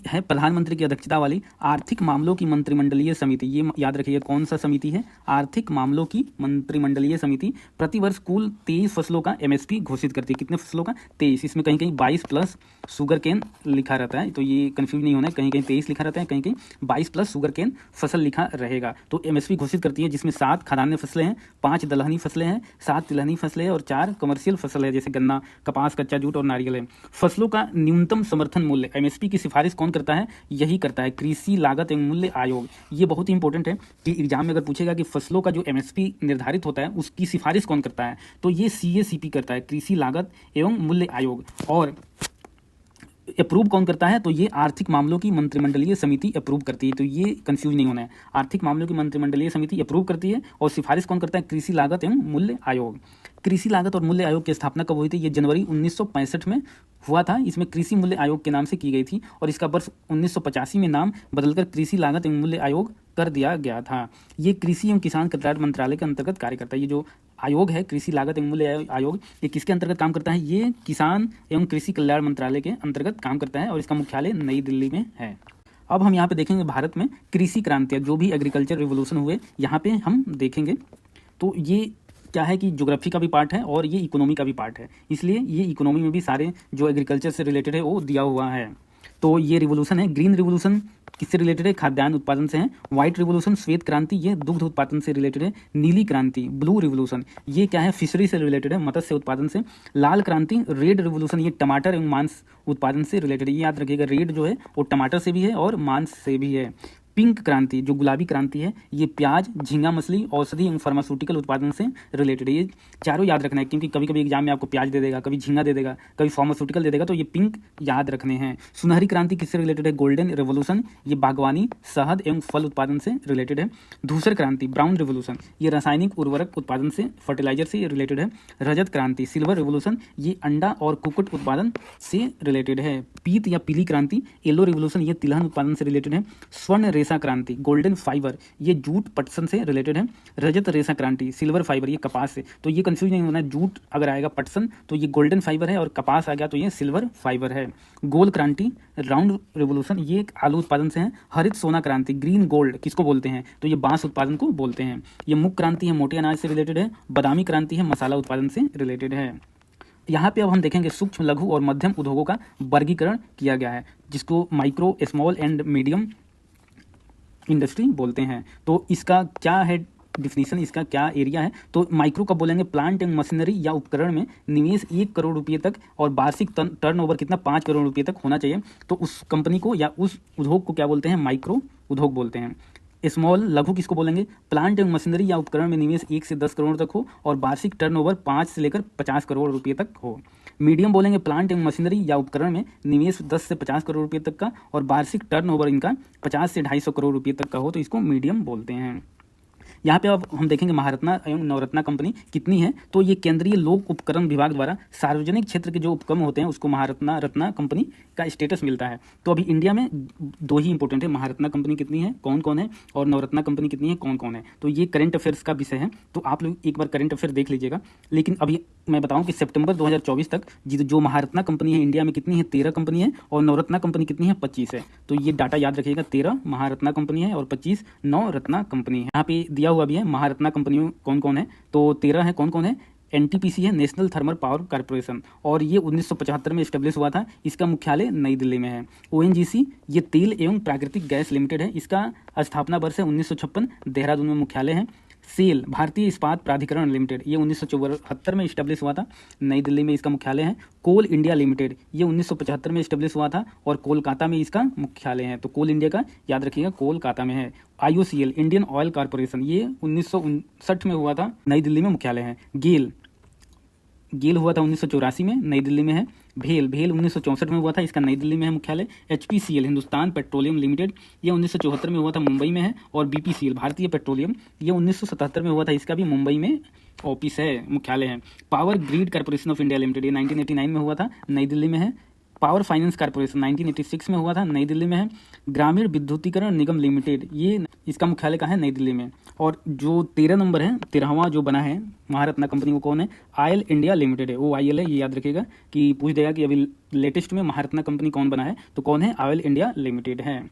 है प्रधानमंत्री की अध्यक्षता वाली आर्थिक मामलों की मंत्रिमंडलीय समिति। ये याद रखिए कौन सा समिति है? आर्थिक मामलों की मंत्रिमंडलीय समिति प्रतिवर्ष कुल 23 फसलों का एमएसपी घोषित करती है। कितने फसलों का? 23। इसमें कहीं कहीं 22 प्लस शुगर केन लिखा रहता है, तो ये कंफ्यूज नहीं होना है, कहीं कहीं 23 लिखा रहता है, कहीं कहीं 22 प्लस शुगर केन फसल लिखा रहेगा। तो एमएसपी घोषित करती है, जिसमें 7 खाद्यान्न फसलें हैं, 5 दलहनी फसलें हैं, 7 तिलहनी फसलें हैं और 4 कमर्शियल फसल है, जैसे गन्ना, कपास, कच्चा जूट और नारियल है। फसलों का न्यूनतम समर्थन मूल्य, एमएसपी की सिफारिश कौन करता है? यही करता है कृषि लागत एवं मूल्य आयोग। ये बहुत ही इंपॉर्टेंट है कि एग्जाम में अगर पूछेगा कि फसलों का जो एमएसपी निर्धारित होता है उसकी सिफारिश कौन करता है, तो ये सीएसीपी करता है, कृषि लागत एवं मूल्य आयोग। और अप्रूव कौन करता है? तो ये आर्थिक मामलों की मंत्रिमंडलीय समिति अप्रूव करती है। तो ये कंफ्यूज नहीं होना है, आर्थिक मामलों की मंत्रिमंडलीय समिति अप्रूव करती है और सिफारिश कौन करता है? कृषि लागत एवं मूल्य आयोग। कृषि लागत और मूल्य आयोग की स्थापना कब हुई थी? ये जनवरी 1965 में हुआ था। इसमें कृषि मूल्य आयोग के नाम से की गई थी और इसका वर्ष 1985 में नाम बदलकर कृषि लागत एवं मूल्य आयोग कर दिया गया था। ये कृषि एवं किसान कल्याण मंत्रालय के अंतर्गत कार्य करता है। ये जो आयोग है कृषि लागत एवं मूल्य आयोग, ये किसके अंतर्गत काम करता है? ये किसान एवं कृषि कल्याण मंत्रालय के अंतर्गत काम करता है और इसका मुख्यालय नई दिल्ली में है। अब हम यहाँ पे देखेंगे भारत में कृषि क्रांति, जो भी एग्रीकल्चर रिवोल्यूशन हुए यहाँ पे हम देखेंगे। तो ये क्या है कि ज्योग्राफी का भी पार्ट है और ये इकोनॉमी का भी पार्ट है, इसलिए ये इकोनॉमी में भी सारे जो एग्रीकल्चर से रिलेटेड है वो दिया हुआ है। तो ये रिवोल्यूशन है। ग्रीन रिवोल्यूशन किससे रिलेटेड है? खाद्यान्न उत्पादन से है। व्हाइट रिवोल्यूशन, श्वेत क्रांति, ये दुग्ध उत्पादन से रिलेटेड है। नीली क्रांति, ब्लू रिवोल्यूशन, ये क्या है? फिशरी से रिलेटेड है, मत्स्य उत्पादन से। लाल क्रांति, रेड रिवोल्यूशन, ये टमाटर एवं मांस उत्पादन से रिलेटेड है। ये याद रखिएगा, रेड जो है वो टमाटर से भी है और मांस से भी है। पिंक क्रांति, जो गुलाबी क्रांति है, ये प्याज, झींगा मछली, औषधि एवं फार्मास्यूटिकल उत्पादन से रिलेटेड है। ये चारों याद रखना है, क्योंकि कभी कभी एग्जाम में आपको प्याज दे देगा, कभी झींगा दे देगा, कभी फार्मास्यूटिकल दे देगा, तो ये पिंक याद रखने हैं। सुनहरी क्रांति किससे रिलेटेड है? गोल्डन रिवोल्यूशन, ये बागवानी, शहद एवं फल उत्पादन से रिलेटेड है। धूसर क्रांति, ब्राउन रिवोल्यूशन, ये रासायनिक उर्वरक उत्पादन से, फर्टिलाइजर से रिलेटेड है। रजत क्रांति, सिल्वर रिवोल्यूशन, ये अंडा और कुक्कुट उत्पादन से रिलेटेड है। पीत या पीली क्रांति, येलो रिवोल्यूशन, ये तिलहन उत्पादन से रिलेटेड है। स्वर्ण रेशा क्रांति, गोल्डन फाइबर, ये जूट पटसन से रिलेटेड है। रजत रेशा क्रांति, सिल्वर फाइबर, ये कपास से। तो ये कंफ्यूज नहीं होना है, जूट अगर आएगा पटसन तो ये गोल्डन फाइबर है और कपास आ गया तो ये सिल्वर फाइबर है। गोल क्रांति, राउंड रिवोल्यूशन, ये आलू उत्पादन से है। हरित सोना क्रांति, ग्रीन गोल्ड, किसको बोलते हैं? तो ये बांस उत्पादन को बोलते हैं। ये मुख क्रांति है, मोटे अनाज से रिलेटेड है। बादामी क्रांति है, मसाला उत्पादन से रिलेटेड है। यहाँ पे अब हम देखेंगे सूक्ष्म, लघु और मध्यम उद्योगों का वर्गीकरण किया गया है, जिसको micro, small and medium industry बोलते हैं। तो इसका क्या है डिफिनीशन, इसका क्या एरिया है? तो माइक्रो का बोलेंगे प्लांट एंड मशीनरी या उपकरण में निवेश 1 करोड़ रुपये तक और वार्षिक टर्नओवर कितना 5 करोड़ रुपये तक होना चाहिए, तो उस कंपनी को या उस उद्योग को क्या बोलते हैं? माइक्रो उद्योग बोलते हैं। स्मॉल, लघु किसको बोलेंगे? प्लांट एवं मशीनरी या उपकरण में निवेश 1 से 10 करोड़ तक हो और वार्षिक टर्नओवर 5 से लेकर 50 करोड़ रुपये तक हो। मीडियम बोलेंगे प्लांट एवं मशीनरी या उपकरण में निवेश 10 से 50 करोड़ रुपये तक का और वार्षिक टर्नओवर इनका 50 से 250 करोड़ रुपये तक का हो, तो इसको मीडियम बोलते हैं। यहाँ पे अब हम देखेंगे महारत्ना एवं नवरत्ना कंपनी कितनी है। तो ये केंद्रीय लोक उपकरण विभाग द्वारा सार्वजनिक क्षेत्र के जो उपक्रम होते हैं उसको महारत्ना रत्ना कंपनी का स्टेटस मिलता है। तो अभी इंडिया में दो ही इंपॉर्टेंट है, महारत्ना कंपनी कितनी है, कौन कौन है, और नवरत्ना कंपनी कितनी है, कौन कौन है। तो ये करंट अफेयर्स का विषय है, तो आप लोग एक बार करंट अफेयर देख लीजिएगा। लेकिन अभी मैं बताऊं कि सितंबर 2024 तक जो महारत्ना कंपनी है इंडिया में कितनी है, 13 कंपनी है, और नवरत्ना कंपनी कितनी है, 25 है। तो ये डाटा याद रखिएगा, 13 महारत्ना कंपनी है और 25 नवरत्ना कंपनी है। यहाँ पे दिया हुआ भी है महारत्ना कंपनी कौन कौन है, तो 13 है। कौन कौन है, एनटीपीसी है, नेशनल थर्मल पावर कॉर्पोरेशन, और ये 1975 में इस्टेब्लिश हुआ था। इसका मुख्यालय नई दिल्ली में है। ओएनजीसी ये तेल एवं प्राकृतिक गैस लिमिटेड है, इसका स्थापना वर्ष है 1956, देहरादून में मुख्यालय है। सेल भारतीय इस्पात प्राधिकरण लिमिटेड, ये 1974 में इस्टेब्लिश हुआ था, नई दिल्ली में इसका मुख्यालय है। कोल इंडिया लिमिटेड ये 1975 में इस्टेब्लिश हुआ था और कोलकाता में इसका मुख्यालय है। तो कोल इंडिया का याद रखिएगा, कोलकाता में है। आईओसीएल इंडियन ऑयल कॉर्पोरेशन ये 1959 में हुआ था, नई दिल्ली में मुख्यालय है। गेल हुआ था 1984 में, नई दिल्ली में है। भेल 1964 में हुआ था, इसका नई दिल्ली में है मुख्यालय। एचपीसीएल हिंदुस्तान पेट्रोलियम लिमिटेड ये 1974 में हुआ था, मुंबई में है। और बीपीसीएल भारतीय पेट्रोलियम ये 1977 में हुआ था, इसका भी मुंबई में ऑफिस है, मुख्यालय है। Power grid corporation of India limited ये 1989 में हुआ था, नई दिल्ली में है। पावर फाइनेंस कॉर्पोरेशन 1986 में हुआ था, नई दिल्ली में है। ग्रामीण विद्युतीकरण निगम लिमिटेड ये इसका मुख्यालय कहाँ है, नई दिल्ली में। और जो 13 नंबर है, 13वां जो बना है महारत्ना कंपनी वो कौन है, ऑयल इंडिया लिमिटेड है, OIL है। ये याद रखिएगा कि पूछ देगा कि अभी लेटेस्ट में महारत्ना कंपनी कौन बना है, तो कौन है, ऑयल इंडिया लिमिटेड है।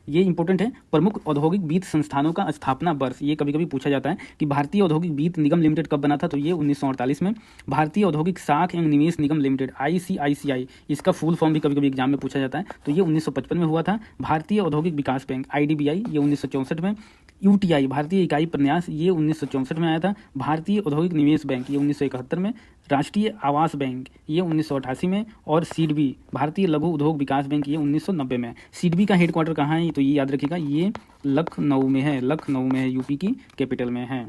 ये इंपॉर्टेंट है। प्रमुख औद्योगिक वित्त संस्थानों का स्थापना वर्ष, ये कभी कभी पूछा जाता है कि भारतीय औद्योगिक वित्त निगम लिमिटेड कब बना था, तो ये 1948 में। भारतीय औद्योगिक साख एवं निवेश निगम लिमिटेड ICICI, इसका फुल फॉर्म भी कभी कभी एग्जाम में पूछा जाता है, तो ये 1955 में हुआ था। भारतीय औद्योगिक विकास बैंक IDBI ये 1964 में। UTI भारतीय इकाई प्रन्यास ये 1964 में आया था। भारतीय औद्योगिक निवेश बैंक ये 1971 में। राष्ट्रीय आवास बैंक ये 1988 में। और SIDBI भारतीय लघु उद्योग विकास बैंक ये 1990 में। SIDBI का हेडक्वार्टर कहाँ है, तो ये याद रखिएगा, ये लखनऊ में है, लखनऊ में है, यूपी की कैपिटल में है।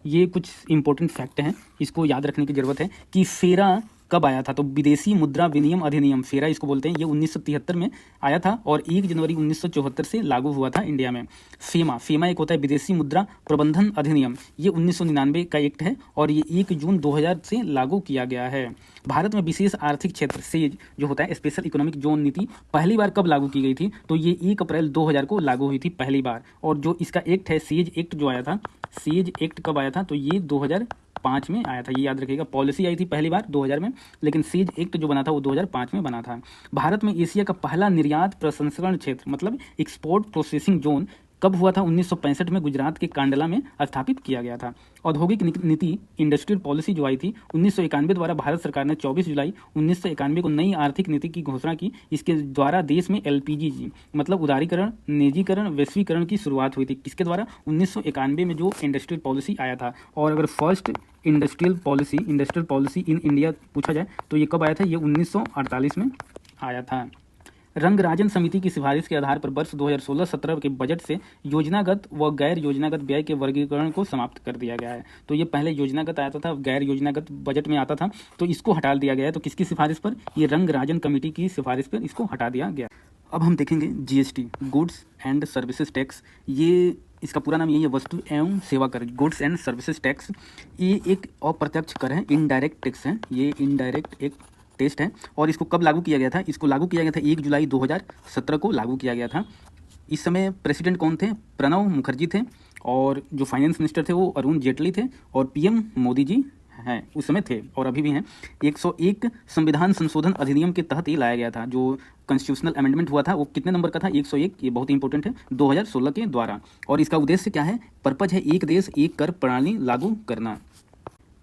ये कुछ इंपॉर्टेंट फैक्ट हैं, इसको याद रखने की जरूरत है कि फेरा कब आया था, तो विदेशी मुद्रा विनिमय अधिनियम, फेरा इसको बोलते हैं, ये 1973 में आया था और 1 जनवरी 1974 से लागू हुआ था इंडिया में। फेमा एक होता है विदेशी मुद्रा प्रबंधन अधिनियम, ये 1999 का एक्ट है और ये 1 जून 2000 से लागू किया गया है। भारत में विशेष आर्थिक क्षेत्र सेज जो होता है स्पेशल इकोनॉमिक जोन नीति पहली बार कब लागू की गई थी, तो ये 1 अप्रैल 2000 को लागू हुई थी पहली बार। और जो इसका एक्ट है, सेज एक्ट जो आया था, सेज एक्ट कब आया था, तो ये 2005 में आया था, ये याद रखिएगा। पॉलिसी आई थी पहली बार 2000 में, लेकिन सेज एक्ट जो बना था वो 2005 में बना था। भारत में एशिया का पहला निर्यात प्रसंस्करण क्षेत्र मतलब एक्सपोर्ट प्रोसेसिंग जोन कब हुआ था, 1965 में गुजरात के कांडला में स्थापित किया गया था। औद्योगिक नीति इंडस्ट्रियल पॉलिसी जो आई थी 1991 द्वारा भारत सरकार ने 24 जुलाई 1991 को नई आर्थिक नीति की घोषणा की। इसके द्वारा देश में LPG मतलब उदारीकरण, निजीकरण, वैश्वीकरण की शुरुआत हुई थी। किसके द्वारा, 1991 में जो इंडस्ट्रियल पॉलिसी आया था। और अगर first industrial policy in India पूछा जाए तो ये कब आया था, ये 1948 में आया था। रंगराजन समिति की सिफारिश के आधार पर वर्ष 2016-17 के बजट से योजनागत व गैर योजनागत व्यय के वर्गीकरण को समाप्त कर दिया गया है। तो ये पहले योजनागत आता था, गैर योजनागत बजट में आता था, तो इसको हटा दिया गया है। तो किसकी सिफारिश पर, ये रंगराजन कमेटी की सिफारिश पर इसको हटा दिया गया। अब हम देखेंगे GST, goods and services tax. ये इसका पूरा नाम यही है, वस्तु एवं सेवा कर, गुड्स एंड सर्विसेज टैक्स। ये एक अप्रत्यक्ष कर है, इनडायरेक्ट टैक्स है, ये इनडायरेक्ट एक टेस्ट है। और इसको कब लागू किया गया था, इसको लागू किया गया था 1 जुलाई 2017 को लागू किया गया था। इस समय प्रेसिडेंट कौन थे, प्रणब मुखर्जी थे, और जो फाइनेंस मिनिस्टर थे वो अरुण जेटली थे, और PM मोदी जी हैं, उस समय थे और अभी भी हैं। 101 संविधान संशोधन अधिनियम के तहत ये लाया गया था। जो कॉन्स्टिट्यूशनल अमेंडमेंट हुआ था वो कितने नंबर का था, 101, ये बहुत ही इंपॉर्टेंट है, 2016 के द्वारा। और इसका उद्देश्य क्या है, पर्पज है एक देश एक कर प्रणाली लागू करना।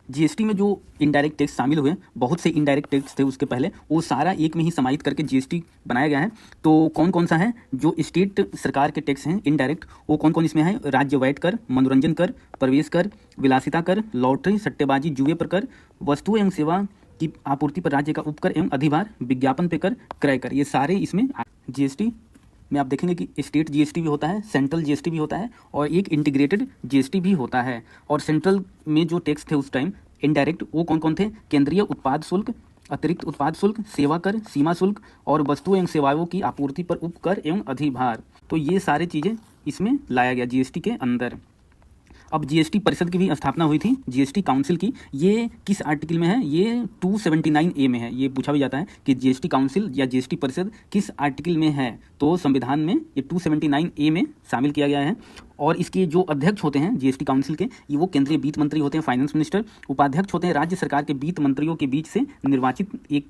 GST में जो इनडायरेक्ट टैक्स शामिल हुए, बहुत से इनडायरेक्ट टैक्स थे उसके पहले, वो सारा एक में ही समाहित करके GST बनाया गया है। तो कौन कौन सा है, जो स्टेट सरकार के टैक्स हैं इनडायरेक्ट, वो कौन कौन इसमें है, राज्य वैट कर, मनोरंजन कर, प्रवेश कर, विलासिता कर, लॉटरी, सट्टेबाजी, जुए पर कर, वस्तु एवं सेवा की आपूर्ति पर राज्य का उपकर एवं अधिभार, विज्ञापन पे कर, क्रय कर, ये सारे इसमें GST में आप देखेंगे कि स्टेट GST भी होता है, सेंट्रल GST भी होता है, और एक इंटीग्रेटेड GST भी होता है। और सेंट्रल में जो टैक्स थे उस टाइम इनडायरेक्ट, वो कौन कौन थे, केंद्रीय उत्पाद शुल्क, अतिरिक्त उत्पाद शुल्क, सेवा कर, सीमा शुल्क, और वस्तु एवं सेवाओं की आपूर्ति पर उपकर एवं अधिभार। तो ये सारी चीज़ें इसमें लाया गया GST के अंदर। अब जीएसटी परिषद की भी स्थापना हुई थी, जीएसटी काउंसिल की। ये किस आर्टिकल में है? ये 279A में है। ये पूछा भी जाता है कि जीएसटी काउंसिल या जीएसटी परिषद किस आर्टिकल में है, तो संविधान में ये 279A में शामिल किया गया है। और इसके जो अध्यक्ष होते हैं जीएसटी काउंसिल के, ये वो केंद्रीय वित्त मंत्री होते हैं, फाइनेंस मिनिस्टर। उपाध्यक्ष होते हैं राज्य सरकार के वित्त मंत्रियों के बीच से निर्वाचित एक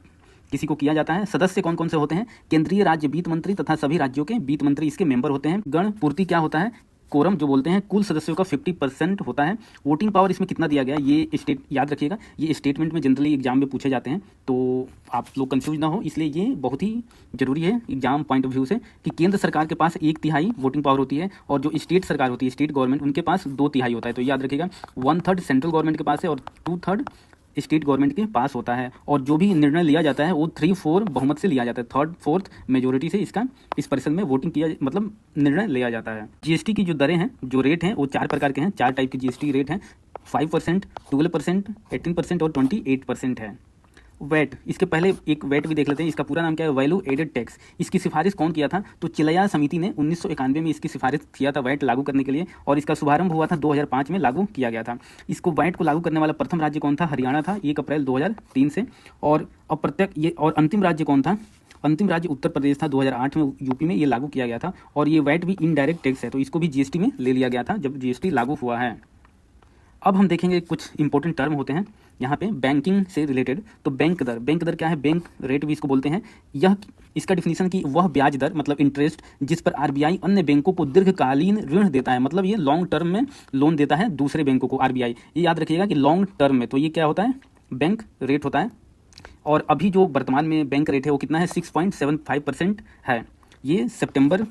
किसी को किया जाता है। सदस्य कौन कौन से होते हैं? केंद्रीय राज्य वित्त मंत्री तथा सभी राज्यों के वित्त मंत्री इसके मेंबर होते हैं। गण पूर्ति क्या होता है? कोरम जो बोलते हैं, कुल सदस्यों का 50% होता है। वोटिंग पावर इसमें कितना दिया गया, ये स्टेट याद रखिएगा, ये स्टेटमेंट में जनरली एग्जाम में पूछे जाते हैं, तो आप लोग कंफ्यूज ना हो, इसलिए ये बहुत ही जरूरी है एग्जाम पॉइंट ऑफ व्यू से कि केंद्र सरकार के पास 1/3 वोटिंग पावर होती है और जो स्टेट सरकार होती है, स्टेट गवर्नमेंट, उनके पास 2/3 होता है। तो याद रखिएगा 1/3 सेंट्रल गवर्नमेंट के पास है और 2/3 स्टेट गवर्नमेंट के पास होता है। और जो भी निर्णय लिया जाता है वो 3/4 बहुमत से लिया जाता है, 3/4 मेजोरिटी से इसका इस परिषद में वोटिंग किया, मतलब निर्णय लिया जाता है। जीएसटी की जो दरें हैं, जो रेट हैं, वो 4 प्रकार के हैं, 4 टाइप के जीएसटी रेट हैं। 5%, 12%, 18% और 28% है। वैट, इसके पहले एक वैट भी देख लेते हैं। इसका पूरा नाम क्या है? Value added tax. इसकी सिफारिश कौन किया था? तो चिलया समिति ने 1991 में इसकी सिफारिश किया था वैट लागू करने के लिए, और इसका शुभारंभ हुआ था 2005 में लागू किया गया था। इसको वैट को लागू करने वाला प्रथम राज्य कौन था? हरियाणा था, 1 अप्रैल 2003 से। और अप्रत्यक्ष ये, और अंतिम राज्य कौन था? अंतिम राज्य उत्तर प्रदेश था, 2008 में यूपी में ये लागू किया गया था। और ये वैट भी इनडायरेक्ट टैक्स है, तो इसको भी जीएसटी में ले लिया गया था जब जीएसटी लागू हुआ है। अब हम देखेंगे कुछ इंपॉर्टेंट टर्म होते हैं यहाँ पे बैंकिंग से रिलेटेड। तो बैंक दर, बैंक दर क्या है? बैंक रेट भी इसको बोलते हैं। यह इसका डिफिनीशन की वह ब्याज दर, मतलब इंटरेस्ट, जिस पर आरबीआई अन्य बैंकों को दीर्घकालीन ऋण देता है, मतलब ये लॉन्ग टर्म में लोन देता है दूसरे बैंकों को आरबीआई। ये याद रखिएगा कि लॉन्ग टर्म में, तो ये क्या होता है? बैंक रेट होता है। और अभी जो वर्तमान में बैंक रेट है वो कितना है? 6.75% है। ये सितंबर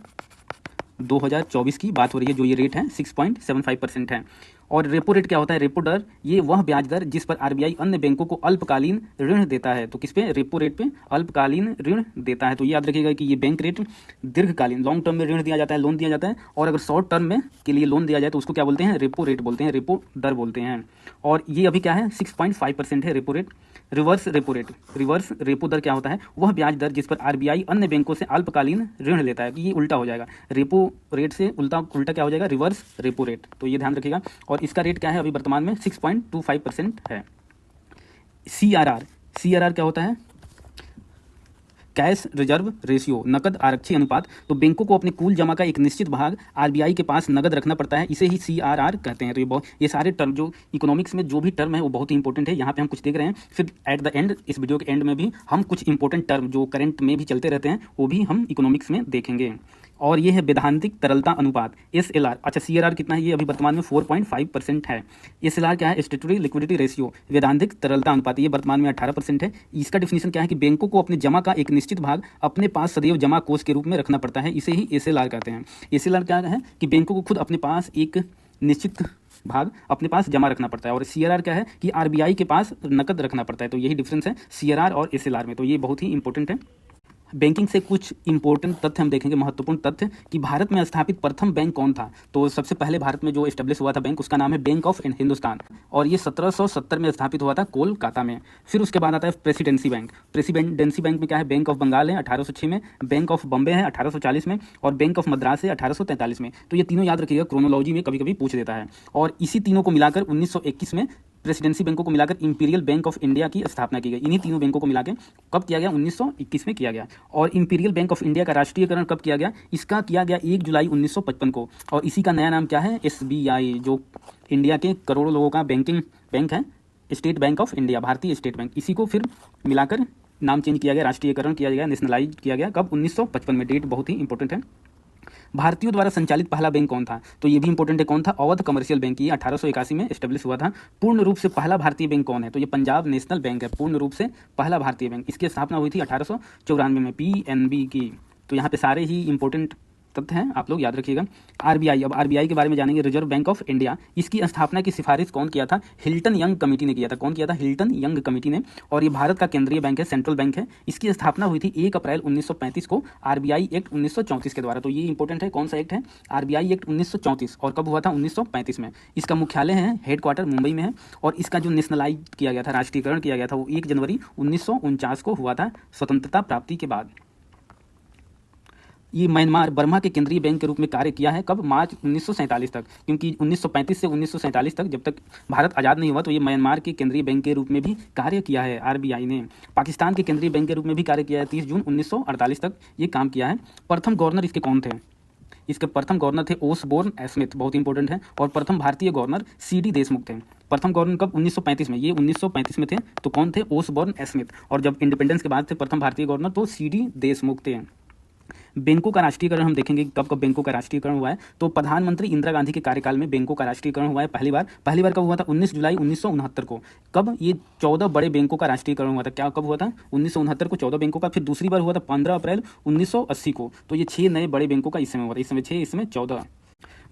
2024 की बात हो रही है, जो ये रेट है 6.75% है। और रेपो रेट क्या होता है? रेपो दर, ये वह ब्याज दर जिस पर आरबीआई अन्य बैंकों को अल्पकालीन ऋण देता है। तो किस पे? रेपो रेट पे अल्पकालीन ऋण देता है। तो याद रखिएगा कि ये बैंक रेट दीर्घकालीन, लॉन्ग टर्म में ऋण दिया जाता है, लोन दिया जाता है। और अगर शॉर्ट टर्म में के लिए लोन दिया जाए तो उसको क्या बोलते हैं? रेपो रेट बोलते हैं, रेपो दर बोलते हैं। और ये अभी क्या है? 6.5% है repo rate. Reverse repo rate, reverse repo दर क्या होता है? वह ब्याज दर जिस पर आरबीआई अन्य बैंकों से अल्पकालीन ऋण लेता है। ये उल्टा हो जाएगा, रेपो रेट से उल्टा क्या हो जाएगा? Reverse repo rate. तो ये ध्यान रखिएगा। और इसका रेट क्या है अभी वर्तमान में? 6.25% है। सीआरआर, सीआरआर क्या होता है? कैश रिजर्व रेशियो, नकद आरक्षी अनुपात। तो बैंकों को अपने कुल जमा का एक निश्चित भाग आरबीआई के पास नकद रखना पड़ता है, इसे ही सीआरआर कहते हैं। तो ये सारे टर्म, जो इकोनॉमिक्स में जो भी टर्म है वो बहुत ही इंपॉर्टेंट है। यहाँ पे हम कुछ देख रहे हैं, फिर एट द एंड, इस वीडियो के एंड में भी हम कुछ इंपॉर्टेंट टर्म जो करंट में भी चलते रहते हैं वो भी हम इकोनॉमिक्स में देखेंगे। और ये है वैधानिक तरलता अनुपात, एसएलआर। अच्छा, सीआरआर कितना है? ये अभी वर्तमान में 4.5% है। एसएलआर क्या है? स्टैट्यूटरी लिक्विडिटी रेशियो, वैधानिक तरलता अनुपात, ये वर्तमान में 18% है। इसका डिफिनीशन क्या है? कि बैंकों को अपने जमा का एक निश्चित भाग अपने पास सदैव जमा कोष के रूप में रखना पड़ता है, इसे ही एसएलआर कहते हैं। एसएलआर क्या है? कि बैंकों को खुद अपने पास एक निश्चित भाग अपने पास जमा रखना पड़ता है। और सीआरआर क्या है? कि आरबीआई के पास नकद रखना पड़ता है। तो यही डिफरेंस है सीआरआर और एसएलआर में। तो ये बहुत ही इंपॉर्टेंट है। बैंकिंग से कुछ इंपॉर्टेंट तथ्य हम देखेंगे, महत्वपूर्ण तथ्य, कि भारत में स्थापित प्रथम बैंक कौन था। तो सबसे पहले भारत में जो एस्टेब्लिश हुआ था बैंक, उसका नाम है बैंक ऑफ हिंदुस्तान, और ये 1770 में स्थापित हुआ था कोलकाता में। फिर उसके बाद आता है प्रेसिडेंसी बैंक। प्रेसिडेंसी बैंक में क्या है? बैंक ऑफ बंगाल है 1806 में, बैंक ऑफ बॉम्बे है 1840 में, और बैंक ऑफ मद्रास है 1843 में। तो ये तीनों याद रखिएगा, क्रोनोलॉजी में कभी कभी पूछ देता है। और इसी तीनों को मिलाकर 1921 में प्रेसिडेंसी बैंकों को मिलाकर इंपीरियल बैंक ऑफ इंडिया की स्थापना की गई। इन्हीं तीनों बैंकों को मिलाकर कब किया गया? 1921 में किया गया। और इंपीरियल बैंक ऑफ इंडिया का राष्ट्रीयकरण कब किया गया? इसका किया गया 1 जुलाई 1955 को। और इसी का नया नाम क्या है? एसबीआई, जो इंडिया के करोड़ों लोगों का बैंक है, स्टेट बैंक ऑफ इंडिया, भारतीय स्टेट बैंक। इसी को फिर मिलाकर नाम चेंज किया गया, राष्ट्रीयकरण किया गया, नेशनलाइज किया गया। कब? 1955 में। डेट बहुत ही इंपॉर्टेंट है। भारतीयों द्वारा संचालित पहला बैंक कौन था? तो ये भी इंपॉर्टेंट है, कौन था? Awadh commercial bank. ये 1881 में एस्टेब्लिश हुआ था। पूर्ण रूप से पहला भारतीय बैंक कौन है? तो ये पंजाब नेशनल बैंक है, पूर्ण रूप से पहला भारतीय बैंक। इसकी स्थापना हुई थी 1894 में, पीएनबी की। तो यहाँ पे सारे ही इंपॉर्टेंट तथ्य हैं, आप लोग याद रखिएगा। आरबीआई, अब आरबीआई के बारे में जानेंगे, रिजर्व बैंक ऑफ इंडिया। इसकी स्थापना की सिफारिश कौन किया था? हिल्टन यंग कमेटी ने किया था। कौन किया था? हिल्टन यंग कमेटी ने। और ये भारत का केंद्रीय बैंक है, सेंट्रल बैंक है। इसकी स्थापना हुई थी 1 अप्रैल 1935 को आरबीआई एक्ट 1934 के द्वारा। तो ये इंपॉर्टेंट है, कौन सा एक्ट है? RBI act 1934। और कब हुआ था? 1935 में। इसका मुख्यालय है, हेडक्वार्टर मुंबई में है। और इसका जो नेशनलाइज किया गया था, राष्ट्रीयकरण किया गया था, वो 1 जनवरी 1949 को हुआ था, स्वतंत्रता प्राप्ति के बाद। ये म्यांमार बर्मा के केंद्रीय बैंक के रूप में कार्य किया है कब? मार्च 1947 तक, क्योंकि 1935 से 1947 तक जब तक भारत आज़ाद नहीं हुआ तो ये म्यांमार के केंद्रीय बैंक के रूप में भी कार्य किया है आरबीआई ने। पाकिस्तान के केंद्रीय बैंक के रूप में भी कार्य किया है, 30 जून 1948 तक ये काम किया है। प्रथम गवर्नर इसके कौन थे? इसके प्रथम गवर्नर थे ओसबोर्न स्मिथ, बहुत इंपॉर्टेंट है। और प्रथम भारतीय गवर्नर सीडी देशमुख थे। प्रथम गवर्नर कब? 1935 में, ये 1935 में थे। तो कौन थे? Osborne Smith. और जब इंडिपेंडेंस के बाद थे प्रथम भारतीय गवर्नर तो सीडी देशमुख थे। बैंकों का राष्ट्रीयकरण हम देखेंगे कब कब बैंकों का राष्ट्रीयकरण हुआ है। तो प्रधानमंत्री इंदिरा गांधी के कार्यकाल में बैंकों का राष्ट्रीयकरण हुआ है पहली बार कब हुआ था? 19 जुलाई 1969 को। कब? ये 14 बड़े बैंकों का राष्ट्रीयकरण हुआ था। क्या कब हुआ था? 1969 को 14 बैंकों का। फिर दूसरी बार हुआ था 15 अप्रैल 1980 को। तो ये 6 नए बड़े बैंकों का इस समय हुआ था, इस समय 6, इसमें 14।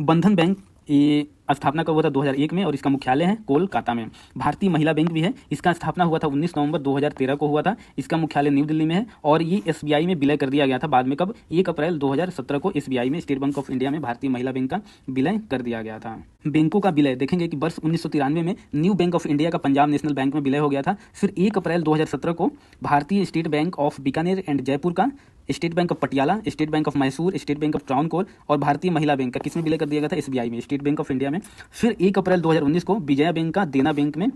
बंधन बैंक ये स्थापना कब हुआ था? 2001 में, और इसका मुख्यालय है कोलकाता में। भारतीय महिला बैंक भी है, इसका स्थापना हुआ था 19 नवंबर 2013 को हुआ था। इसका मुख्यालय न्यू दिल्ली में है, और ये एसबीआई में विलय कर दिया गया था बाद में। कब? 1 अप्रैल 2017 को एसबीआई में, स्टेट बैंक ऑफ इंडिया में भारतीय महिला बैंक का विलय कर दिया गया था। बैंकों का विलय देखेंगे कि वर्ष 1993 में न्यू बैंक ऑफ इंडिया का पंजाब नेशनल बैंक में विलय हो गया था। फिर 1 अप्रैल 2017 को भारतीय State Bank of Bikaner and Jaipur का, State Bank of Patiala, State Bank of Mysore, State Bank of Travancore और भारतीय महिला बैंक का किसमें विलय कर दिया गया था? एसबीआई में, स्टेट बैंक ऑफ इंडिया में। फिर 1 अप्रैल 2019 को विजया बैंक का देना बैंक में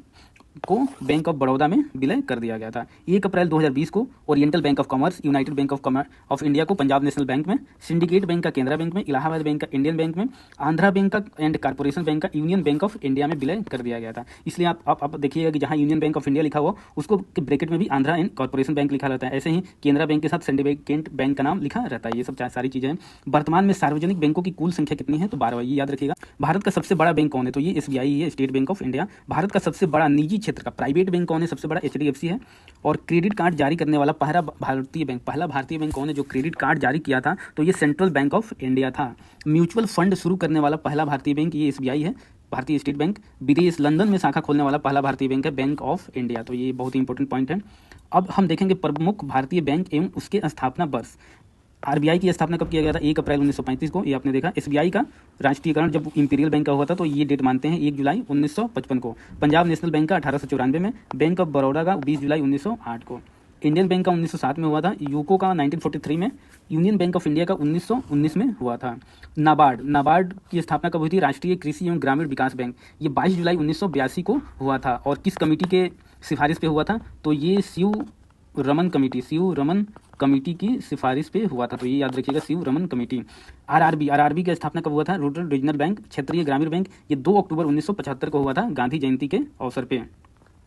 को बैंक ऑफ बड़ौदा में विलय कर दिया गया था। 1 अप्रैल 2020 को oriental bank of commerce, United bank of India को पंजाब नेशनल बैंक में, सिंडिकेट बैंक का केनरा बैंक में, इलाहाबाद बैंक का इंडियन बैंक में, आंध्रा बैंक का एंड कॉर्पोरेशन बैंक का यूनियन बैंक ऑफ इंडिया में विलय कर दिया गया था। इसलिए आप देखिएगा कि जहाँ यूनियन बैंक ऑफ इंडिया लिखा हुआ उसको ब्रैकेट में भी आंध्रा एंड कॉर्पोरेशन बैंक लिखा रहता है। ऐसे ही केनरा बैंक के साथ सिंडिकेट बैंक का नाम लिखा रहता है। ये सब सारी चीज़ें हैं। वर्तमान में सार्वजनिक बैंकों की कुल संख्या कितनी है? तो 12। ये याद रखिएगा। भारत का सबसे बड़ा बैंक कौन है? तो ये एसबीआई है, state Bank of India. Bharat का सबसे बड़ा निजी क्षेत्र का प्राइवेट बैंक कौन है? सबसे बड़ा एचडीएफसी है। और क्रेडिट कार्ड जारी करने वाला पहला भारतीय बैंक कौन है जो क्रेडिट कार्ड जारी किया था? तो ये सेंट्रल बैंक ऑफ इंडिया था। म्यूचुअल फंड शुरू करने वाला पहला भारतीय बैंक ये एसबीआई है, भारतीय स्टेट बैंक। विदेश लंदन में शाखा खोलने वाला पहला भारतीय बैंक है बैंक ऑफ इंडिया। तो ये बहुत ही इंपॉर्टेंट पॉइंट है। अब हम देखेंगे प्रमुख भारतीय बैंक एवं उसके स्थापना वर्ष। आरबीआई की स्थापना कब किया गया था? 1 अप्रैल 1935 को, ये आपने देखा। एसबीआई का राष्ट्रीयकरण जब इंपीरियल बैंक का हुआ था तो ये डेट मानते हैं 1 जुलाई 1955 को। पंजाब नेशनल बैंक का 1894 में, बैंक ऑफ बड़ौदा का 20 जुलाई 1908 को, इंडियन बैंक का 1907 में हुआ था, यूको का 1943 में, यूनियन बैंक ऑफ इंडिया का 1919 में हुआ था। नाबार्ड की स्थापना कब हुई थी? राष्ट्रीय कृषि एवं ग्रामीण विकास बैंक, ये 22 जुलाई 1982 को हुआ था। और किस कमेटी के सिफारिश पे हुआ था? तो ये शिव रमन कमेटी की सिफारिश पे हुआ था। तो ये याद रखिएगा, शिव रमन कमेटी। आरआरबी की स्थापना कब हुआ था? रूरल रीजनल बैंक, क्षेत्रीय ग्रामीण बैंक, ये 2 अक्टूबर 1975 को हुआ था, गांधी जयंती के अवसर पे।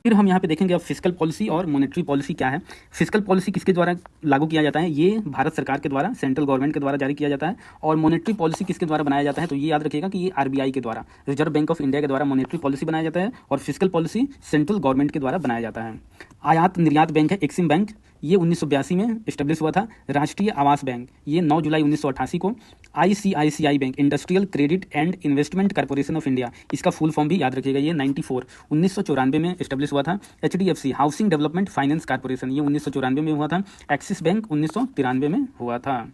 फिर हम यहाँ पे देखेंगे अब फिस्कल पॉलिसी और मॉनेटरी पॉलिसी क्या है। फिस्कल पॉलिसी किसके द्वारा लागू किया जाता है? ये भारत सरकार के द्वारा, सेंट्रल गवर्नमेंट के द्वारा जारी किया जाता है। और मॉनेटरी पॉलिसी किसके द्वारा बनाया जाता है? तो ये याद रखिएगा कि ये आरबीआई के द्वारा, रिजर्व बैंक ऑफ इंडिया के द्वारा मॉनेटरी पॉलिसी बनाया जाता है। और फिस्कल पॉलिसी सेंट्रल गवर्नमेंट के द्वारा बनाया जाता है। आयात निर्यात बैंक है एक्सिम बैंक, ये 1982 में इस्टेब्लिश हुआ था। राष्ट्रीय आवास बैंक, ये 9 जुलाई 1988 को। ICICI bank, industrial credit and investment corporation of India, इसका फुल फॉर्म भी याद रखिएगा, ये 1994 में इस्टेब्लिश हुआ था। HDFC, housing development finance corporation, ये 1994 में हुआ था। एक्सिस बैंक 1993 में हुआ था।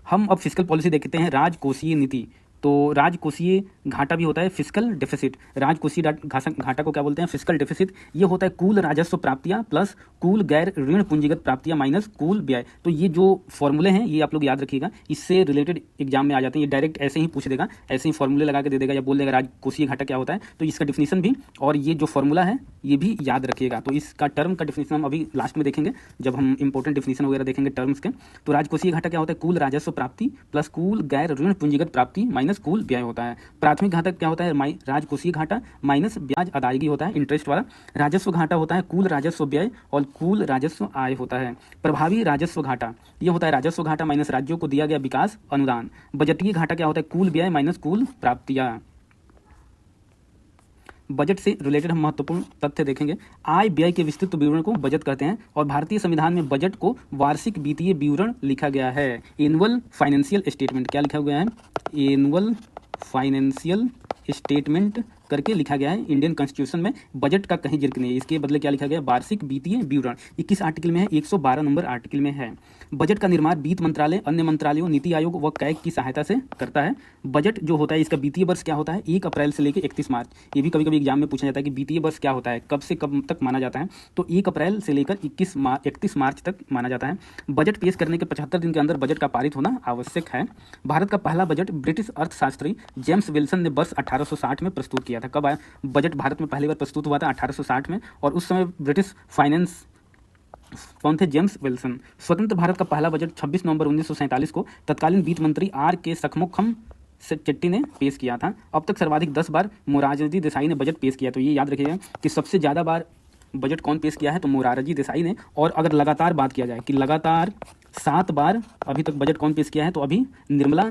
हम अब फिस्कल पॉलिसी देखते हैं। राजकोषीय नीति, तो राजकोषीय घाटा भी होता है फिस्कल डेफिसिट। राजकोषीय घाटा को क्या बोलते हैं? Fiscal deficit. ये होता है कुल राजस्व प्राप्तियां प्लस कुल गैर ऋण पूंजीगत प्राप्तियां माइनस कुल व्यय। तो ये जो फॉर्मूले हैं ये आप लोग याद रखिएगा, इससे रिलेटेड एग्जाम में आ जाते हैं। ये डायरेक्ट ऐसे ही पूछ देगा, ऐसे ही फॉर्मूले लगा के दे देगा या बोल देगा राजकोषीय घाटा क्या होता है। तो इसका डिफिनीशन भी और ये जो फॉर्मूला है ये भी याद रखिएगा। तो इसका टर्म का डिफिनीशन हम अभी लास्ट में देखेंगे जब हम इंपॉर्टेंट डिफिनीशन वगैरह देखेंगे टर्म्स के। तो राजकोषीय घाटा क्या होता है? कुल राजस्व प्राप्ति प्लस कुल गैर ऋण पूंजीगत प्राप्ति माइनस कुल व्यय होता है। प्राथमिक घाटा क्या होता है? राजकोषीय घाटा माइनस ब्याज अदायगी होता है, इंटरेस्ट वाला। राजस्व घाटा होता है कुल राजस्व व्यय और कुल राजस्व आय होता है। प्रभावी राजस्व घाटा ये होता है राजस्व घाटा माइनस राज्यों को दिया गया विकास अनुदान। बजटीय घाटा क्या होता है? कुल व्यय माइनस कुल प्राप्तियां। बजट से रिलेटेड हम महत्वपूर्ण तथ्य देखेंगे। आय व्यय के विस्तृत विवरण को बजट कहते हैं और भारतीय संविधान में बजट को वार्षिक वित्तीय विवरण लिखा गया है। एनुअल फाइनेंशियल स्टेटमेंट क्या लिखा गया है? एनुअल फाइनेंशियल स्टेटमेंट करके लिखा गया है इंडियन कॉन्स्टिट्यूशन में, बजट का कहीं जिक्र नहीं है। इसके बदले क्या लिखा गया है, वार्षिक वित्तीय विवरण 21 आर्टिकल में है, 112 नंबर आर्टिकल में है। बजट का निर्माण वित्त मंत्रालय, अन्य मंत्रालयों, नीति आयोग व कैग की सहायता से करता है। बजट जो होता है इसका वित्तीय वर्ष क्या होता है, 1 अप्रैल से लेकर 31 मार्च। ये भी कभी कभी एग्जाम में पूछा जाता है कि वित्तीय वर्ष क्या होता है, कब से कब तक माना जाता है, तो 1 अप्रैल से लेकर 31 मार्च तक माना जाता है। बजट पेश करने के 75 दिन के अंदर बजट का पारित होना आवश्यक है। भारत का पहला बजट ब्रिटिश अर्थशास्त्री जेम्स विल्सन ने वर्ष 1860 में प्रस्तुत किया था। कब आया बजट भारत में पहली बार प्रस्तुत हुआ था, 1860 में, और उस समय ब्रिटिश फाइनेंस कौन थे, जेम्स विल्सन। स्वतंत्र भारत का पहला बजट 26 नवंबर 1947 को तत्कालीन वित्त मंत्री R.K. सखमुखम चेट्टी ने पेश किया था। अब तक सर्वाधिक 10 बार मोरारजी देसाई ने बजट पेश किया। तो ये याद रखिएगा कि सबसे ज़्यादा बार बजट कौन पेश किया है, तो मोरारजी देसाई ने। और अगर लगातार बात किया जाए कि लगातार 7 बार अभी तक बजट कौन पेश किया है, तो अभी निर्मला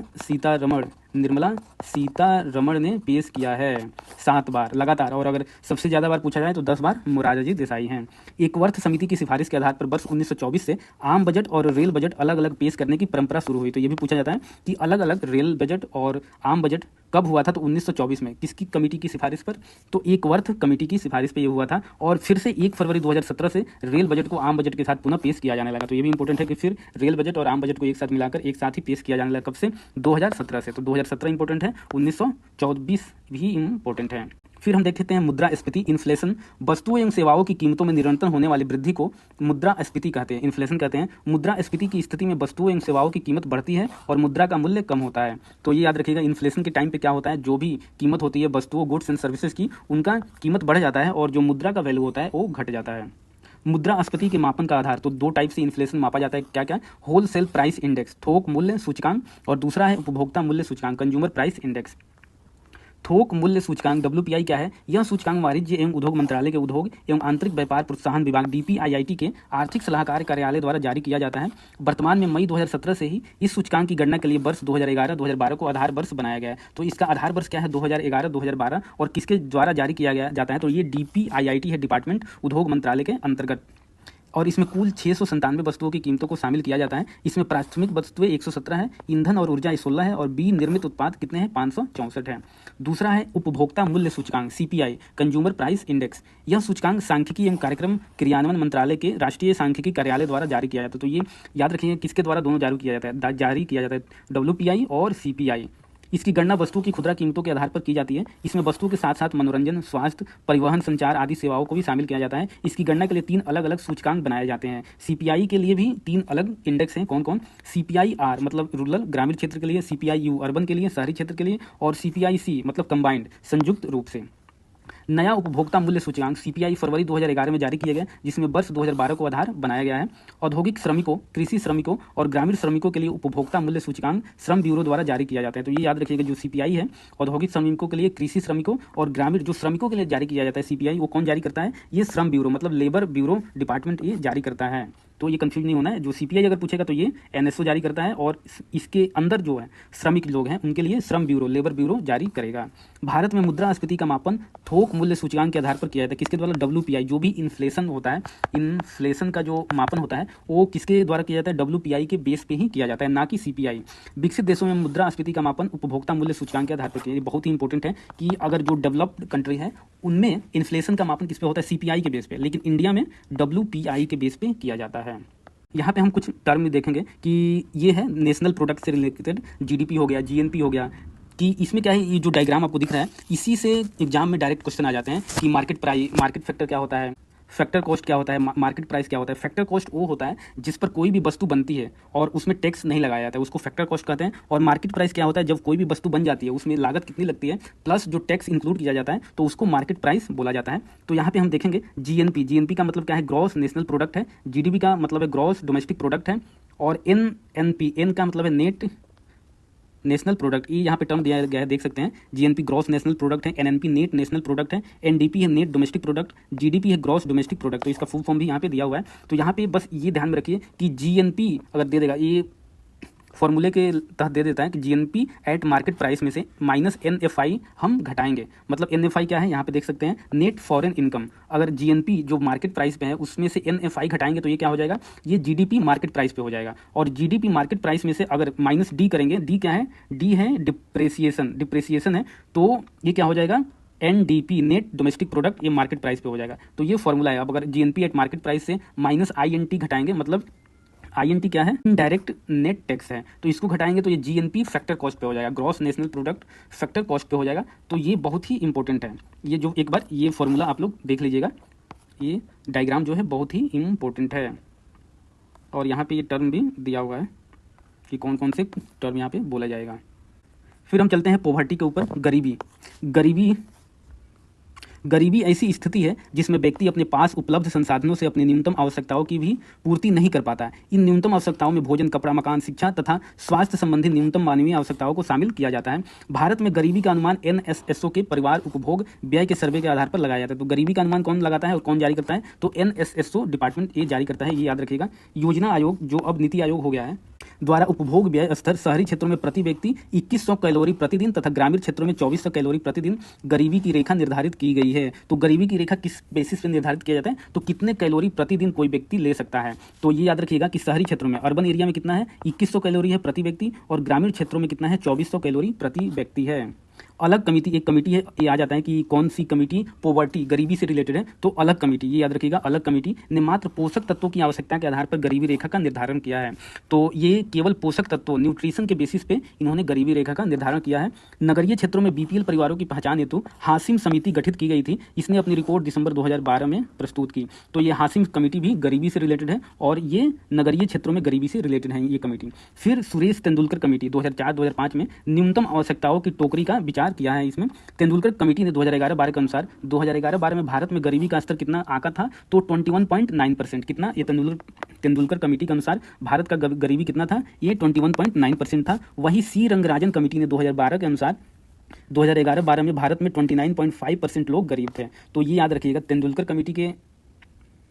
सीतारमण ने पेश किया है 7 बार लगातार। और अगर सबसे ज़्यादा बार पूछा जाए तो 10 बार मोरारजी देसाई हैं। एक वर्थ समिति की सिफारिश के आधार पर वर्ष 1924 से आम बजट और रेल बजट अलग अलग पेश करने की परंपरा शुरू हुई। तो ये भी पूछा जाता है कि अलग अलग रेल बजट और आम बजट कब हुआ था, तो 1924 में। किसकी कमेटी की सिफारिश पर, तो एक वर्थ कमेटी की सिफारिश पर यह हुआ था। और फिर से 1 फरवरी 2017 से रेल बजट को आम बजट के साथ पुनः पेश किया जाने लगा। तो ये भी इंपॉर्टेंट है कि फिर रेल बजट और आम बजट को एक साथ मिलाकर एक साथ ही पेश किया जाने लगा। कब से, 2017 से। तो 2017 इंपॉर्टेंट है, 1924 भी इंपॉर्टेंट है। फिर हम देखते हैं मुद्रास्फीति, इन्फ्लेशन। वस्तुओं एवं सेवाओं की कीमतों में निरंतर होने वाली वृद्धि को मुद्रास्फीति कहते हैं, इन्फ्लेशन कहते हैं। मुद्रास्फीति की स्थिति में वस्तुओं एवं सेवाओं की कीमत बढ़ती है और मुद्रा का मूल्य कम होता है। तो ये याद रखिएगा, इन्फ्लेशन के टाइम पे क्या होता है, जो भी कीमत होती है वस्तुओं, गुड्स एंड सर्विसेज की, उनका कीमत बढ़ जाता है और जो मुद्रा का वैल्यू होता है वो घट जाता है। मुद्रास्फीति के मापन का आधार, तो 2 टाइप से इन्फ्लेशन मापा जाता है। क्या क्या, होलसेल प्राइस इंडेक्स, थोक मूल्य सूचकांक, और दूसरा है उपभोक्ता मूल्य सूचकांक, कंज्यूमर प्राइस इंडेक्स। थोक मूल्य सूचकांक WPI क्या है, यह सूचकांक वाणिज्य एवं उद्योग मंत्रालय के उद्योग एवं आंतरिक व्यापार प्रोत्साहन विभाग DPIIT के आर्थिक सलाहकार कार्यालय द्वारा जारी किया जाता है। वर्तमान में मई 2017 से ही इस सूचकांक की गणना के लिए वर्ष 2011-2012 को आधार वर्ष बनाया गया है। तो इसका आधार वर्ष क्या है, 2011-2012, और किसके द्वारा जारी किया जाता है, तो ये DPIIT है, डिपार्टमेंट उद्योग मंत्रालय के अंतर्गत। और इसमें कुल 697 वस्तुओं की कीमतों को शामिल किया जाता है। इसमें प्राथमिक वस्तुएं 117 है, ईंधन और ऊर्जा 16 है, और निर्मित उत्पाद कितने हैं, 564 है। दूसरा है उपभोक्ता मूल्य सूचकांक CPI, कंज्यूमर प्राइस इंडेक्स। यह सूचकांक सांख्यिकी एवं कार्यक्रम क्रियान्वयन मंत्रालय के राष्ट्रीय सांख्यिकी कार्यालय द्वारा जारी किया जाता है। तो ये याद रखिए किसके द्वारा दोनों जारी किया जाता है, WPI और CPI। इसकी गणना वस्तु की खुदरा कीमतों के आधार पर की जाती है। इसमें वस्तु के साथ साथ मनोरंजन, स्वास्थ्य, परिवहन, संचार आदि सेवाओं को भी शामिल किया जाता है। इसकी गणना के लिए 3 अलग अलग सूचकांक बनाए जाते हैं। CPI के लिए भी 3 अलग इंडेक्स हैं। कौन कौन, CPI-R मतलब रूरल ग्रामीण क्षेत्र के लिए, CPI-U अर्बन के लिए, शहरी क्षेत्र के लिए, और CPI-C मतलब कंबाइंड संयुक्त रूप से। नया उपभोक्ता मूल्य सूचकांक CPI फरवरी 2011 में जारी किया गया, जिसमें वर्ष 2012 को आधार बनाया गया है। औद्योगिक श्रमिकों, कृषि श्रमिकों और ग्रामीण श्रमिकों के लिए उपभोक्ता मूल्य सूचकांक श्रम ब्यूरो द्वारा जारी किया जाता है। तो ये याद रखिएगा, जो CPI है औद्योगिक श्रमिकों के लिए, कृषि श्रमिकों और ग्रामीण जो श्रमिकों के लिए जारी किया जाता है CPI, वो कौन जारी करता है, ये श्रम ब्यूरो मतलब लेबर ब्यूरो डिपार्टमेंट ये जारी करता है। तो ये कंफ्यूज नहीं होना है, जो CPI अगर पूछेगा तो ये NSO जारी करता है, और इसके अंदर जो है श्रमिक लोग हैं उनके लिए श्रम ब्यूरो, लेबर ब्यूरो जारी करेगा। भारत में मुद्रास्फीति का मापन थोक मूल्य सूचकांक के आधार पर किया जाता है। किसके द्वारा, WPI। जो भी इन्फ्लेशन होता है, इन्फ्लेशन का जो मापन होता है वो किसके द्वारा किया जाता है, WPI के बेस पे ही किया जाता है, ना कि CPI। विकसित देशों में मुद्रास्फीति का मापन उपभोक्ता मूल्य सूचकांक के आधार पर किया। ये बहुत ही इंपॉर्टेंट है कि अगर जो डेवलप्ड कंट्री है उनमें इन्फ्लेशन का मापन किस पे होता है, CPI के बेस पे, लेकिन इंडिया में WPI के बेस पे किया जाता है। यहाँ पे हम कुछ टर्म देखेंगे कि ये है नेशनल प्रोडक्ट से रिलेटेड, GDP हो गया, GNP हो गया, कि इसमें क्या है, ये जो डायग्राम आपको दिख रहा है इसी से एग्जाम में डायरेक्ट क्वेश्चन आ जाते हैं कि मार्केट फैक्टर क्या होता है, फैक्टर कॉस्ट क्या होता है, मार्केट प्राइस क्या होता है। फैक्टर कॉस्ट वो होता है जिस पर कोई भी वस्तु बनती है और उसमें टैक्स नहीं लगाया जाता है, उसको फैक्टर कॉस्ट कहते हैं। और मार्केट प्राइस क्या होता है, जब कोई भी वस्तु बन जाती है उसमें लागत कितनी लगती है प्लस जो टैक्स इंक्लूड किया जाता है, तो उसको मार्केट प्राइस बोला जाता है। तो यहाँ पे हम देखेंगे GNP का मतलब क्या है, ग्रॉस नेशनल प्रोडक्ट है। GDP का मतलब है ग्रॉस डोमेस्टिक प्रोडक्ट है। और N का मतलब है नेट नेशनल प्रोडक्ट। ये यहाँ पे टर्म दिया गया है, देख सकते हैं। GNP ग्रॉस नेशनल प्रोडक्ट है, NNP नेट नेशनल प्रोडक्ट है, NDP है नेट डोमेस्टिक प्रोडक्ट, GDP है ग्रॉस डोमेस्टिक प्रोडक्ट। तो इसका फुल फॉर्म भी यहाँ पे दिया हुआ है। तो यहाँ पे बस ये ध्यान में रखिए कि GNP अगर दे देगा, ये फॉर्मूले के तहत दे देता है कि GNP एट मार्केट प्राइस में से माइनस NFI हम घटाएंगे। मतलब NFI क्या है, यहाँ पे देख सकते हैं, नेट फॉरेन इनकम। अगर GNP जो मार्केट प्राइस पे है उसमें से NFI घटाएंगे तो ये क्या हो जाएगा, ये GDP मार्केट प्राइस पे हो जाएगा। और GDP मार्केट प्राइस में से अगर माइनस D करेंगे, D क्या है, D है डिप्रेसिएशन है, तो ये क्या हो जाएगा, NDP नेट डोमेस्टिक प्रोडक्ट, ये मार्केट प्राइस पे हो जाएगा। तो ये फॉर्मूला है। अब अगर GNP एट मार्केट प्राइस से माइनस INT घटाएंगे, मतलब INT क्या है, डायरेक्ट नेट टैक्स है, तो इसको घटाएंगे तो ये GNP फैक्टर कॉस्ट पे हो जाएगा, gross national product factor cost पे हो जाएगा। तो ये बहुत ही इंपॉर्टेंट है। ये जो एक बार ये फॉर्मूला आप लोग देख लीजिएगा, ये डायग्राम जो है बहुत ही इम्पोर्टेंट है। और यहाँ पे ये टर्म भी दिया हुआ है कि कौन कौन से टर्म यहाँ पे बोला जाएगा। फिर हम चलते हैं पॉवर्टी के ऊपर। गरीबी ऐसी स्थिति है जिसमें व्यक्ति अपने पास उपलब्ध संसाधनों से अपनी न्यूनतम आवश्यकताओं की भी पूर्ति नहीं कर पाता है। इन न्यूनतम आवश्यकताओं में भोजन, कपड़ा, मकान, शिक्षा तथा स्वास्थ्य संबंधी न्यूनतम मानवीय आवश्यकताओं को शामिल किया जाता है। भारत में गरीबी का अनुमान NSSO के परिवार उपभोग व्यय के सर्वे के आधार पर लगाया जाता है। तो गरीबी का अनुमान कौन लगाता है और कौन जारी करता है, तो NSSO डिपार्टमेंट ये जारी करता है, ये याद रखिएगा। योजना आयोग, जो अब नीति आयोग हो गया है, द्वारा उपभोग व्यय स्तर शहरी क्षेत्रों में प्रति व्यक्ति 2100 कैलोरी प्रतिदिन तथा ग्रामीण क्षेत्रों में 2400 कैलोरी प्रतिदिन गरीबी की रेखा निर्धारित की गई है। तो गरीबी की रेखा किस बेसिस पे निर्धारित किया जाता है, तो कितने कैलोरी प्रतिदिन कोई व्यक्ति ले सकता है। तो ये याद रखिएगा कि शहरी क्षेत्रों में, अर्बन एरिया में कितना है, 2100 कैलोरी है प्रति व्यक्ति, और ग्रामीण क्षेत्रों में कितना है, 2400 कैलोरी प्रति व्यक्ति है। अलग कमेटी, एक कमेटी है, ये आ जाता है कि कौन सी कमेटी पॉवर्टी, गरीबी से रिलेटेड है, तो अलग कमेटी, ये याद रखिएगा, अलग कमेटी ने मात्र पोषक तत्वों की आवश्यकता के आधार पर गरीबी रेखा का निर्धारण किया है। तो ये केवल पोषक तत्वों, न्यूट्रिशन के बेसिस पे इन्होंने गरीबी रेखा का निर्धारण किया है। नगरीय क्षेत्रों में BPL परिवारों की पहचान हेतु हाशिम समिति गठित की गई थी। इसने अपनी रिपोर्ट दिसंबर 2012 में प्रस्तुत की। तो ये हाशिम कमेटी भी गरीबी से रिलेटेड है और ये नगरीय क्षेत्रों में गरीबी से रिलेटेड है ये कमेटी। फिर सुरेश तेंदुलकर कमेटी 2004-2005 में न्यूनतम आवश्यकताओं की टोकरी का विचार किया है। इसमें तेंदुलकर कमेटी ने 2011-12 के अनुसार 2011-12 में भारत में गरीबी का स्तर कितना आंका था, तो 21.9%। कितना, ये तेंदुलकर कमेटी के अनुसार भारत का गरीबी कितना था, ये 21.9% था। वही सी रंगराजन कमेटी ने 2012 के अनुसार 2011-12 में भारत में 29.5% लोग गरीब थे। तो ये याद रखिएगा, तेंदुलकर कमेटी के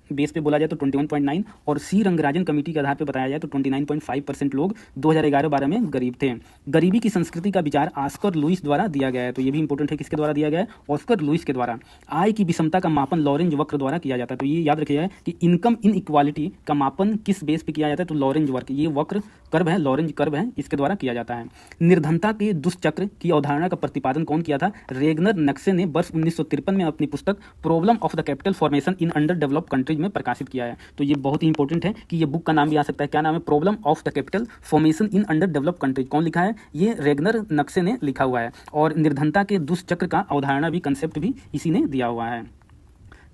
बेस पे बोला जाए तो 21.9 और सी रंगराजन कमेटी के आधार पे बताया जाए तो 29.5% लोग 2011-12 में गरीब थे। गरीबी की संस्कृति का विचार ऑस्कर लुईस द्वारा दिया गया है। तो ये भी इंपॉर्टेंट है, किसके द्वारा दिया गया है, ऑस्कर लुईस के द्वारा। आय की विषमता का मापन लॉरेंज वक्र द्वारा किया जाता है। तो ये याद रखिएगा कि इनकम इनइक्वालिटी का मापन किस बेस पे किया जाता है, तो लॉरेंज वक्र, ये वक्र कर्व है, लॉरेंज कर्व है, इसके द्वारा किया जाता है। निर्धनता के दुष्चक्र की अवधारणा का प्रतिपादन कौन किया था, रेगनर नक्से ने वर्ष 1953 में अपनी पुस्तक problem of the capital formation in under developed countries में प्रकाशित किया है। तो ये बहुत ही इंपॉर्टेंट है कि ये बुक का नाम भी आ सकता है, क्या नाम है, problem of the capital formation in under developed countries. कौन लिखा है, ये रेगनर नक्से ने लिखा हुआ है। और निर्धनता के दुष्चक्र का अवधारणा भी, कंसेप्ट भी इसी ने दिया हुआ है।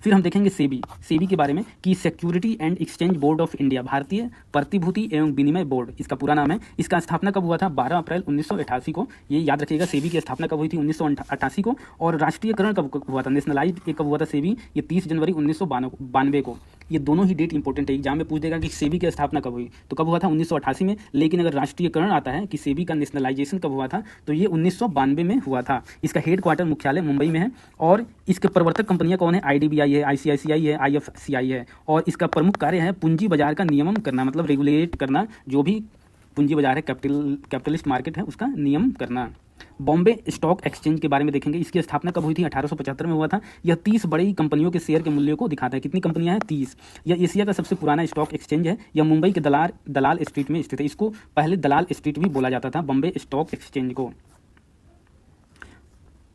फिर हम देखेंगे सेबी के बारे में कि security and exchange board of India, भारतीय प्रतिभूति एवं विनिमय बोर्ड इसका पूरा नाम है। इसका स्थापना कब हुआ था, 12 अप्रैल 1988 को। ये याद रखिएगा, सेबी की स्थापना कब हुई थी, 1988 को। और राष्ट्रीयकरण कब हुआ था, नेशनलाइज कब हुआ था सेबी, ये 30 जनवरी 1992 को। ये दोनों ही डेट इंपॉर्टेंट है, एग्जाम में पूछ देगा कि सेबी की स्थापना कब हुई, तो कब हुआ था, 1988 में। लेकिन अगर राष्ट्रीयकरण आता है कि सेबी का नेशनलाइजेशन कब हुआ था, तो ये 1992 में हुआ था। इसका हेड क्वार्टर मुख्यालय मुंबई में है। और इसके प्रवर्तक कंपनियां कौन है, IDBI है, ICICI है, IFCI है। और इसका प्रमुख कार्य है पूंजी बाजार का नियमन करना, मतलब रेगुलेट करना, जो भी पूंजी बाजार है, कैपिटलिस्ट मार्केट है, उसका नियम करना। बॉम्बे स्टॉक एक्सचेंज के बारे में देखेंगे, इसकी स्थापना कब हुई थी, 1875 में हुआ था। यह 30 बड़ी कंपनियों के शेयर के मूल्य को दिखाता है। कितनी कंपनियां हैं, 30। यह एशिया का सबसे पुराना स्टॉक एक्सचेंज है। यह मुंबई के दलाल स्ट्रीट में स्थित है। इसको पहले दलाल स्ट्रीट भी बोला जाता था, बॉम्बे स्टॉक एक्सचेंज को।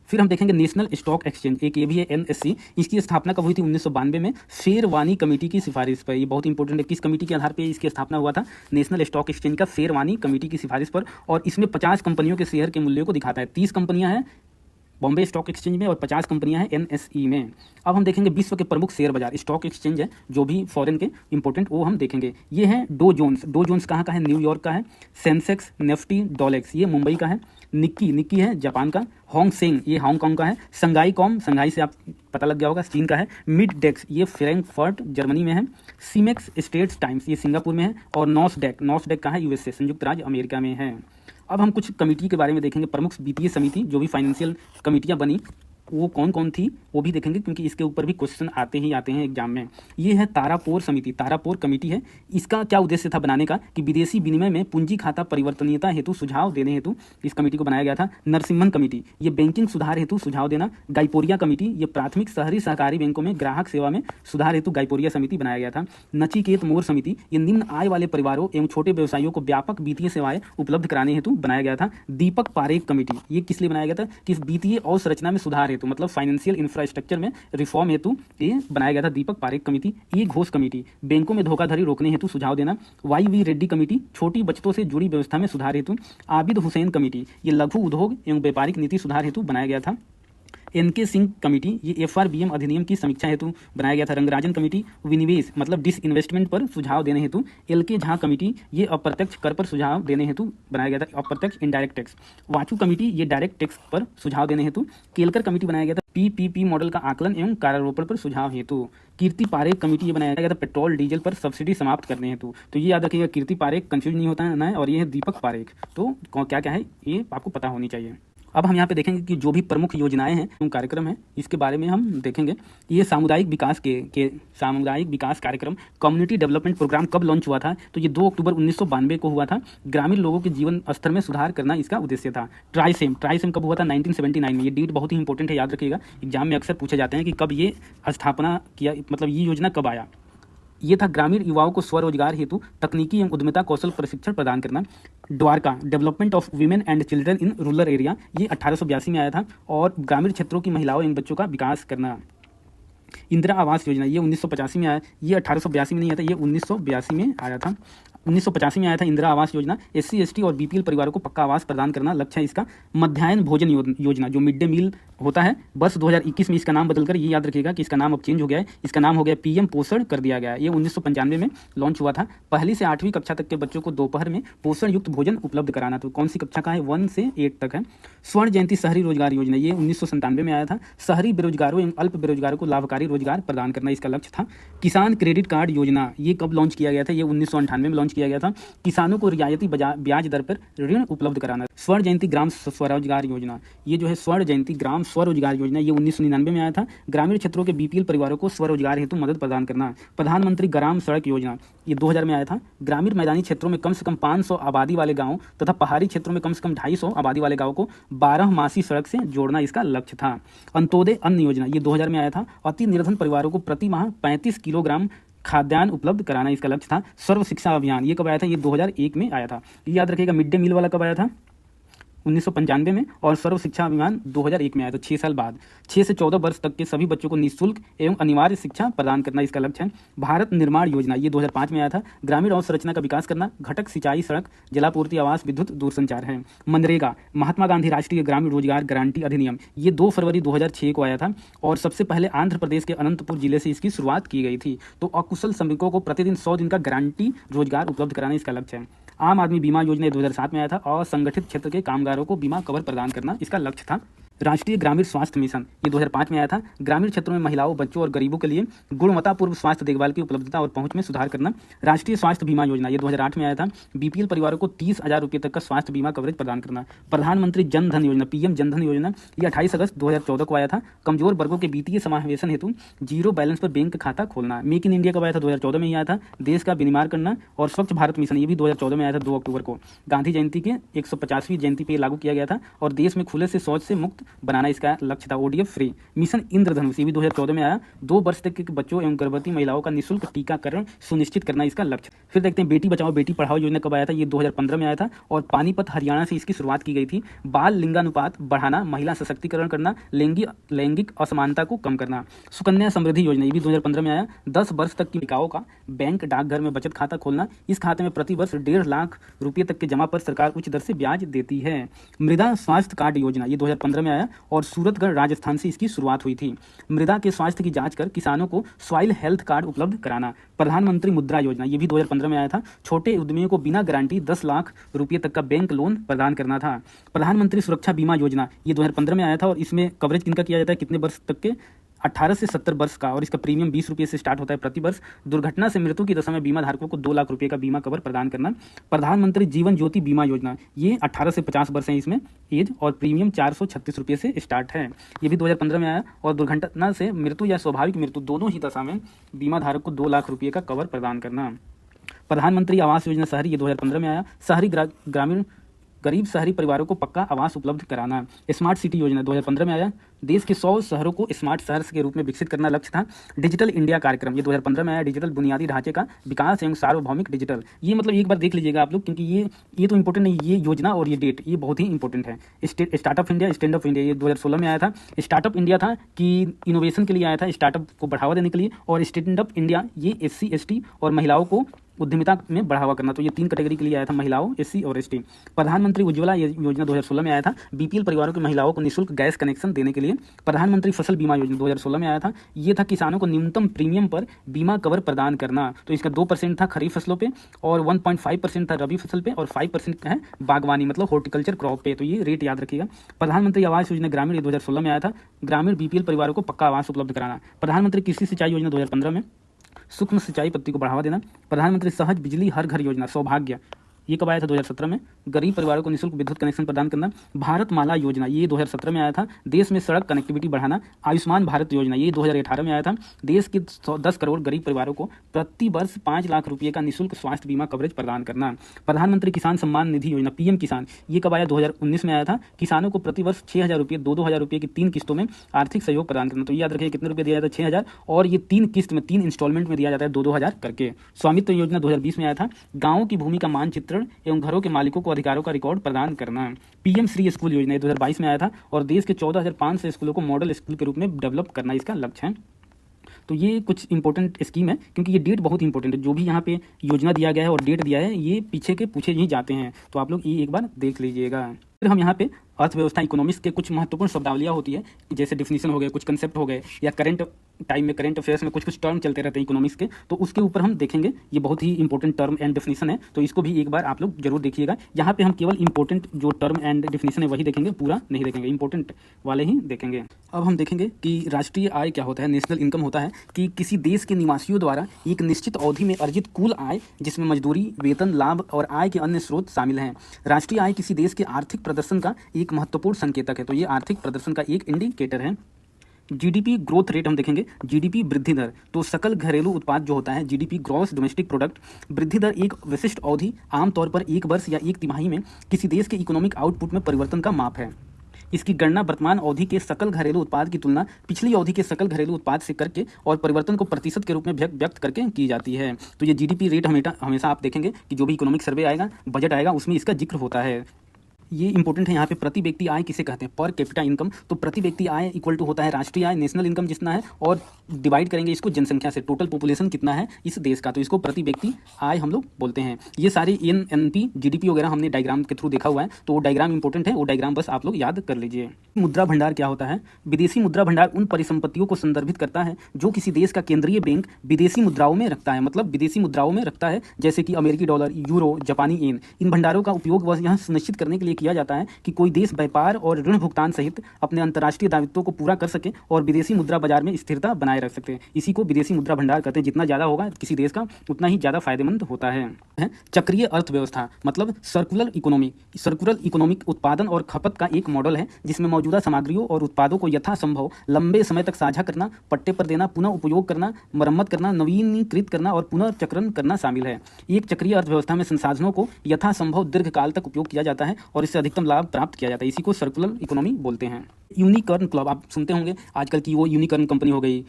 फिर हम देखेंगे नेशनल स्टॉक एक्सचेंज, एक ये भी है NSE। इसकी स्थापना कब हुई थी, 1992 में, शेरवानी कमेटी की सिफारिश पर। ये बहुत इंपॉर्टेंट है, किस कमेटी के आधार पर इसकी स्थापना हुआ था, नेशनल स्टॉक एक्सचेंज का शेरवानी कमेटी की सिफारिश पर। और इसमें 50 कंपनियों के शेयर के मूल्य को दिखाता है। 30 कंपनियां हैं बॉम्बे स्टॉक एक्सचेंज में और 50 कंपनियां हैं NSE में। अब हम देखेंगे विश्व के प्रमुख शेयर बाजार, स्टॉक एक्सचेंज है, जो भी फॉरेन के इंपॉर्टेंट, वो हम देखेंगे। ये है डो जोन्स कहाँ का है, न्यूयॉर्क का है। सेंसेक्स, निफ्टी, डॉलेक्स ये मुंबई का है। निक्की है जापान का। होंग सेंग ये हांगकांग का है। संघाई कॉम, संघाई से आप पता लग गया होगा, चीन का है। मिड डेक्स ये फ्रैंकफर्ट जर्मनी में है। सीमेक्स स्टेट्स टाइम्स ये सिंगापुर में है। और नॉस्डेक का है USA, संयुक्त राज्य अमेरिका में है। अब हम कुछ कमेटी के बारे में देखेंगे, प्रमुख वित्तीय समिति, जो भी फाइनेंशियल कमेटियां बनी वो कौन कौन थी, वो भी देखेंगे, क्योंकि इसके ऊपर भी क्वेश्चन आते ही आते हैं एग्जाम में। ये है तारापोर समिति, तारापोर कमेटी है। इसका क्या उद्देश्य था बनाने का कि विदेशी विनिमय में पूंजी खाता परिवर्तनीयता हेतु सुझाव देने हेतु इस कमेटी को बनाया गया था। नरसिम्हन कमेटी, ये बैंकिंग सुधार हेतु सुझाव देना। गाइपोरिया कमेटी, ये प्राथमिक शहरी सहकारी बैंकों में ग्राहक सेवा में सुधार हेतु गाइपोरिया समिति बनाया गया था। नचिकेत मोर समिति, ये निम्न आय वाले परिवारों एवं छोटे व्यवसायियों को व्यापक वित्तीय सेवाएं उपलब्ध कराने हेतु बनाया गया था। दीपक पारेख कमेटी, ये किस लिए बनाया गया था कि वित्तीय अवसंरचना में सुधार हेतु, मतलब फाइनेंशियल इंफ्रास्ट्रक्चर में रिफॉर्म हेतु ये बनाया गया था दीपक पारेख कमेटी। ए घोष कमेटी, बैंकों में धोखाधड़ी रोकने हेतु सुझाव देना। वाई वी रेड्डी कमेटी, छोटी बचतों से जुड़ी व्यवस्था में सुधार हेतु। आबिद हुसैन कमेटी, ये लघु उद्योग एवं व्यापारिक नीति सुधार हेतु बनाया गया था। एन.के. सिंह कमेटी, ये एफआरबीएम अधिनियम की समीक्षा हेतु बनाया गया था। रंगराजन कमेटी, विनिवेश मतलब डिसइन्वेस्टमेंट पर सुझाव देने हेतु। एल.के. झा कमेटी, ये अप्रत्यक्ष कर पर सुझाव देने हेतु बनाया गया था, अप्रत्यक्ष इनडायरेक्ट टैक्स। वाचू कमेटी, ये डायरेक्ट टैक्स पर सुझाव देने हेतु। केलकर कमेटी बनाया गया था पीपीपी मॉडल का आकलन एवं कार्यारोपण पर सुझाव हेतु। कीर्ति पारेख कमेटी, ये बनाया गया था पेट्रोल डीजल पर सब्सिडी समाप्त करने हेतु। तो ये याद रखिएगा, कीर्ति पारेख कंफ्यूज नहीं होता है ना, और ये है दीपक पारेख। तो क्या क्या है ये आपको पता होनी चाहिए। अब हम यहाँ पे देखेंगे कि जो भी प्रमुख योजनाएं हैं, कार्यक्रम हैं, इसके बारे में हम देखेंगे। ये सामुदायिक विकास के सामुदायिक विकास कार्यक्रम कम्युनिटी डेवलपमेंट प्रोग्राम कब लॉन्च हुआ था, तो ये 2 अक्टूबर 1992 को हुआ था। ग्रामीण लोगों के जीवन स्तर में सुधार करना इसका उद्देश्य था। ट्राइसेम कब हुआ था, 1979 में। ये डेट बहुत ही इंपॉर्टेंट है, याद रखिएगा, एग्जाम में अक्सर पूछे जाते हैं कि कब ये स्थापना किया, मतलब ये योजना कब आया। ये था ग्रामीण युवाओं को स्वरोजगार हेतु तकनीकी एवं उद्यमिता कौशल प्रशिक्षण प्रदान करना। Dwarka, development of women and children in rural area, ये 1882 में आया था। और ग्रामीण क्षेत्रों की महिलाओं एवं बच्चों का विकास करना। इंदिरा आवास योजना, ये 1985 में आया, ये 1882 में नहीं आया था, ये 1982 में आया था। 1985 में आया था इंदिरा आवास योजना। एससी एसटी और बीपीएल परिवारों को पक्का आवास प्रदान करना लक्ष्य है इसका। मध्याह्न भोजन योजना, जो मिड डे मील होता है, वर्ष 2021 में इसका नाम बदलकर, ये याद रखिएगा कि इसका नाम अब चेंज हो गया है, इसका नाम हो गया पीएम पोषण कर दिया गया है। ये 1995 में लॉन्च हुआ था। पहली से 8वीं कक्षा तक के बच्चों को दोपहर में पोषण युक्त भोजन उपलब्ध कराना। तो कौन सी कक्षा का है, 1 से 8 तक है। स्वर्ण जयंती शहरी रोजगार योजना, ये 1997 में आया था। शहरी बेरोजगारों एवं अल्प बेरोजगारों को लाभकारी रोजगार प्रदान करना इसका लक्ष्य था। किसान क्रेडिट कार्ड योजना, ये कब लॉन्च किया गया था, ये 1998 में लॉन्च किया गया था। किसानों को रियायती ब्याज दर पर ऋण उपलब्ध कराना। स्वर्ण जयंती ग्राम स्वरोजगार योजना, ये जो है स्वर्ण जयंती ग्राम स्वरोजगार योजना, ये 1999 में आया था। ग्रामीण क्षेत्रों के बीपीएल परिवारों को स्वरोजगार हेतु मदद प्रदान करना। प्रधानमंत्री ग्राम सड़क योजना, ये 2000 में आया था। ग्रामीण मैदानी क्षेत्रों में कम से कम 500 आबादी वाले गाँव तथा पहाड़ी क्षेत्रों में कम से कम 250 आबादी वाले गाँव को 12 मासी सड़क से जोड़ना इसका लक्ष्य था। अंत्योदय अन्न योजना, ये 2000 में आया था। अति निर्धन परिवारों को प्रति माह 35 किलोग्राम खाद्यान्न उपलब्ध कराना इसका लक्ष्य था। सर्व शिक्षा अभियान, ये कब आया था, ये 2001 में आया था। ये याद रखिएगा। मिड डे मील वाला कब आया था, 1995 में। और सर्व शिक्षा अभियान 2001 में आया था, 6 साल बाद। 6 से 14 वर्ष तक के सभी बच्चों को निःशुल्क एवं अनिवार्य शिक्षा प्रदान करना इसका लक्ष्य है। भारत निर्माण योजना, ये 2005 में आया था। ग्रामीण अवसंरचना का विकास करना, घटक सिंचाई, सड़क, जलापूर्ति, आवास, विद्युत, दूरसंचार है। मनरेगा, महात्मा गांधी राष्ट्रीय ग्रामीण रोजगार गारंटी अधिनियम, ये 2 फरवरी 2006 को आया था। और सबसे पहले आंध्र प्रदेश के अनंतपुर जिले से इसकी शुरुआत की गई थी। तो अकुशल श्रमिकों को प्रतिदिन 100 दिन का गारंटी रोजगार उपलब्ध कराना इसका लक्ष्य है। आम आदमी बीमा योजना 2007 में आया था। और संगठित क्षेत्र के कामगारों को बीमा कवर प्रदान करना इसका लक्ष्य था। राष्ट्रीय ग्रामीण स्वास्थ्य मिशन, ये 2005 में आया था। ग्रामीण क्षेत्रों में महिलाओं, बच्चों और गरीबों के लिए गुणवत्तापूर्ण स्वास्थ्य देखभाल की उपलब्धता और पहुंच में सुधार करना। राष्ट्रीय स्वास्थ्य बीमा योजना, ये 2008 में आया था। बीपीएल परिवारों को 30,000 रुपये तक का स्वास्थ्य बीमा कवरेज प्रदान करना। प्रधानमंत्री जन धन योजना, पीएम जन धन योजना, ये 28 अगस्त 2014 को आया था। कमजोर वर्गों के वित्तीय समावेशन हेतु जीरो बैलेंस पर बैंक खाता खोलना। मेक इन इंडिया कब आया था, 2014 में ही आया था। देश का विनिर्माण करना। और स्वच्छ भारत मिशन, ये भी 2014 में आया था, 2 अक्टूबर को। गांधी जयंती के 150वीं जयंती पर लागू किया गया था। और देश में खुले से शौच से मुक्त बनाना इसका लक्ष्य था। ओडीएफ फ्री मिशन इंद्रधनुष, ये भी 2014 में आया। 2 वर्ष तक के बच्चों एवं गर्भवती महिलाओं का निःशुल्क टीकाकरण सुनिश्चित करना इसका लक्ष्य। फिर देखते हैं बेटी बचाओ बेटी पढ़ाओ योजना कब आया था, ये 2015 में आया था। और पानीपत हरियाणा से इसकी शुरुआत की गई थी। बाल लिंगानुपात बढ़ाना, महिला सशक्तिकरण करना, लैंगिक असमानता को कम करना। सुकन्या समृद्धि योजना, ये भी 2015 में आया। 10 वर्ष तक की बालिकाओं का बैंक डाकघर में बचत खाता खोलना। इस खाते में प्रति वर्ष 1.5 लाख रुपये तक के जमा पर सरकार उच्च दर से ब्याज देती है। मृदा स्वास्थ्य कार्ड योजना, ये 2015 में आया। और सूरतगढ़ राजस्थान से इसकी शुरुआत हुई थी। मृदा के स्वास्थ्य की जांच कर किसानों को सॉइल हेल्थ कार्ड उपलब्ध कराना। प्रधानमंत्री मुद्रा योजना, ये भी 2015 में आया था। छोटे उद्यमियों को बिना गारंटी 10 लाख रुपये तक का बैंक लोन प्रदान करना था। प्रधानमंत्री सुरक्षा बीमा योजना, ये 2015 में आया था। और इसमें कवरेज किनका किया जाता है, कितने वर्ष तक के, 18 से 70 वर्ष का और इसका प्रीमियम 20 रुपये से स्टार्ट होता है प्रति वर्ष। दुर्घटना से मृत्यु की दशा में बीमा धारकों को 2 लाख रुपये का बीमा कवर प्रदान करना। प्रधानमंत्री जीवन ज्योति बीमा योजना, ये 18 से 50 वर्ष है इसमें एज, और प्रीमियम 436 रुपये से स्टार्ट है। ये भी 2015 में आया। और दुर्घटना से मृत्यु या स्वाभाविक मृत्यु दोनों ही दशा में बीमा धारक को 2 लाख रुपये का कवर प्रदान करना। प्रधानमंत्री आवास योजना शहरी, ये 2015 में आया। शहरी ग्रामीण गरीब शहरी परिवारों को पक्का आवास उपलब्ध कराना। स्मार्ट सिटी योजना 2015 में आया। देश के 100 शहरों को स्मार्ट शहर के रूप में विकसित करना लक्ष्य था। डिजिटल इंडिया कार्यक्रम, ये 2015 में आया। डिजिटल बुनियादी ढांचे का विकास एवं सार्वभौमिक डिजिटल, ये मतलब एक बार देख लीजिएगा आप लोग, क्योंकि ये तो इंपॉर्टेंट नहीं, ये योजना और ये डेट ये बहुत ही इंपॉर्टेंट है। Startup India, stand up India, ये 2016 में आया था। स्टार्टअप इंडिया था कि इनोवेशन के लिए आया था, स्टार्टअप को बढ़ावा देने के लिए। और स्टैंड अप इंडिया ये SC ST और महिलाओं को उद्यमिता में बढ़ावा करना। तो ये 3 कैटेगरी के लिए आया था, महिलाओं, SC और ST। प्रधानमंत्री उज्ज्वला योजना 2016 में आया था। BPL परिवारों की महिलाओं को निःशुल्क गैस कनेक्शन देने के लिए। प्रधानमंत्री फसल बीमा योजना 2016 में आया था। ये था किसानों को न्यूनतम प्रीमियम पर बीमा कवर प्रदान करना। तो इसका 2% था खरीफ फसलों पे और 1.5% था रबी फसल पे और 5% है बागवानी मतलब हॉर्टिकल्चर क्रॉप पे। तो ये रेट याद रखिएगा। प्रधानमंत्री आवास योजना ग्रामीण, ये 2016 में आया था। ग्रामीण BPL परिवारों को पक्का आवास उपलब्ध कराना। प्रधानमंत्री कृषि सिंचाई योजना 2015 में सूक्ष्म सिंचाई पद्धति को बढ़ावा देना। प्रधानमंत्री सहज बिजली हर घर योजना सौभाग्य, ये कब आया था? 2017 में। गरीब परिवारों को निःशुल्क विद्युत कनेक्शन प्रदान करना। भारत माला योजना, ये 2017 में आया था। देश में सड़क कनेक्टिविटी बढ़ाना। आयुष्मान भारत योजना, ये 2018 में आया था। देश के 10 करोड़ गरीब परिवारों को प्रति वर्ष 5 लाख रुपये का निःशुल्क स्वास्थ्य बीमा कवरेज प्रदान करना। प्रधानमंत्री किसान सम्मान निधि योजना PM किसान, ये कब आया? 2019 में आया था। किसानों को प्रति वर्ष 6,000 रुपये 2,000 रुपये की 3 किस्तों में आर्थिक सहयोग प्रदान करना। तो याद रखिए कितने रुपये दिया जाता है? 6,000, और ये 3 किस्त में 3 इंस्टॉलमेंट में दिया जाता है 2,000 करके। स्वामित्व योजना 2020 में आया था। गाँव की भूमि का मानचित्रण एवं घरों के मालिकों को अधिकारों का रिकॉर्ड प्रदान करना। PM श्री स्कूल योजना 2022 में आया था और देश के 14,500 स्कूलों को मॉडल स्कूल के रूप में डेवलप करना इसका लक्ष्य है। तो ये कुछ इंपॉर्टेंट स्कीम है, क्योंकि ये डेट बहुत इंपॉर्टेंट है। जो भी यहाँ पे योजना दिया गया है और डेट दिया है, ये पीछे के पूछे ही जाते हैं। तो आप लोग ये एक बार देख लीजिएगा। फिर हम यहाँ पे अर्थव्यवस्था इकोनॉमिक्स के कुछ महत्वपूर्ण शब्दावलियाँ होती है, जैसे डिफिनीशन हो गए, कुछ कंसेप्ट हो गए, या करंट टाइम में करंट अफेयर्स में कुछ टर्म चलते रहते हैं इकोनॉमिक्स के, तो उसके ऊपर हम देखेंगे। ये बहुत ही इंपॉर्टेंट टर्म एंड डिफिनीशन है, तो इसको भी एक बार आप लोग जरूर देखिएगा। यहाँ पे हम केवल इंपॉर्टेंट जो टर्म एंड डिफिनीशन है वही देखेंगे, पूरा नहीं देखेंगे, इंपॉर्टेंट वाले ही देखेंगे। अब हम देखेंगे कि राष्ट्रीय आय क्या होता है। नेशनल इनकम होता है कि किसी देश के निवासियों द्वारा एक निश्चित अवधि में अर्जित कुल आय, जिसमें मजदूरी, वेतन, लाभ और आय के अन्य स्रोत शामिल हैं। राष्ट्रीय आय किसी देश के आर्थिक प्रदर्शन का एक महत्वपूर्ण संकेतक है। तो ये आर्थिक प्रदर्शन का एक इंडिकेटर है। GDP ग्रोथ रेट हम देखेंगे। GDP वृद्धि दर, तो सकल घरेलू उत्पाद जो होता है GDP ग्रॉस डोमेस्टिक प्रोडक्ट, वृद्धि दर एक विशिष्ट अवधि, आमतौर पर 1 वर्ष या 1 तिमाही में किसी देश के इकोनॉमिक आउटपुट में परिवर्तन का माप है। इसकी गणना वर्तमान अवधि के सकल घरेलू उत्पाद की तुलना पिछली अवधि के सकल घरेलू उत्पाद से करके और परिवर्तन को प्रतिशत के रूप में व्यक्त करके की जाती है। तो ये GDP रेट हमेशा आप देखेंगे कि जो भी इकोनॉमिक सर्वे आएगा, बजट आएगा, उसमें इसका जिक्र होता है। ये इंपॉर्टेंट है। यहाँ पे प्रति व्यक्ति आय किसे कहते हैं? Per capita income. तो प्रति व्यक्ति आय इक्वल टू होता है राष्ट्रीय आय, नेशनल इनकम जितना है, और डिवाइड करेंगे इसको जनसंख्या से, टोटल पॉपुलेशन कितना है इस देश का, तो इसको प्रति व्यक्ति आय हम लोग बोलते हैं। ये सारी NNP GDP वगैरह हमने डायग्राम के थ्रू देखा हुआ है, तो वो डायग्राम इंपॉर्टेंट है, वो डायग्राम बस आप लोग याद कर लीजिए। मुद्रा भंडार क्या होता है? विदेशी मुद्रा भंडार उन परिसंपत्तियों को संदर्भित करता है जो किसी देश का केंद्रीय बैंक विदेशी मुद्राओं में रखता है, मतलब विदेशी मुद्राओं में रखता है, जैसे कि अमेरिकी डॉलर, यूरो, जापानी येन। इन भंडारों का उपयोग वह यह सुनिश्चित करने के लिए किया जाता है कि कोई देश व्यापार और ऋण भुगतान सहित अपने अंतर्राष्ट्रीय दायित्वों को पूरा कर सके और विदेशी मुद्रा बाजार में स्थिरता बनाए रख सकते हैं। इसी को विदेशी मुद्रा भंडार कहते हैं। जितना ज़्यादा होगा किसी देश का, उतना ही ज़्यादा फायदेमंद होता है। चक्रीय अर्थव्यवस्था मतलब सर्कुलर इकोनॉमी। सर्कुलर इकोनॉमिक उत्पादन और खपत का एक मॉडल है जिसमें मौजूदा सामग्रियों और उत्पादों को यथासंभव लंबे समय तक साझा करना, पट्टे पर देना, पुनः उपयोग करना, मरम्मत करना, नवीनीकृत करना और पुनर्चक्रण करना शामिल है। एक चक्रीय अर्थव्यवस्था में संसाधनों को यथासंभव दीर्घकाल तक उपयोग किया जाता है और इससे अधिकतम लाभ प्राप्त किया जाता है। इसी को सर्कुलर इकोनॉमी बोलते हैं। यूनिकॉर्न क्लब आप सुनते होंगे आजकल की, वो यूनिकॉर्न कंपनी हो गई।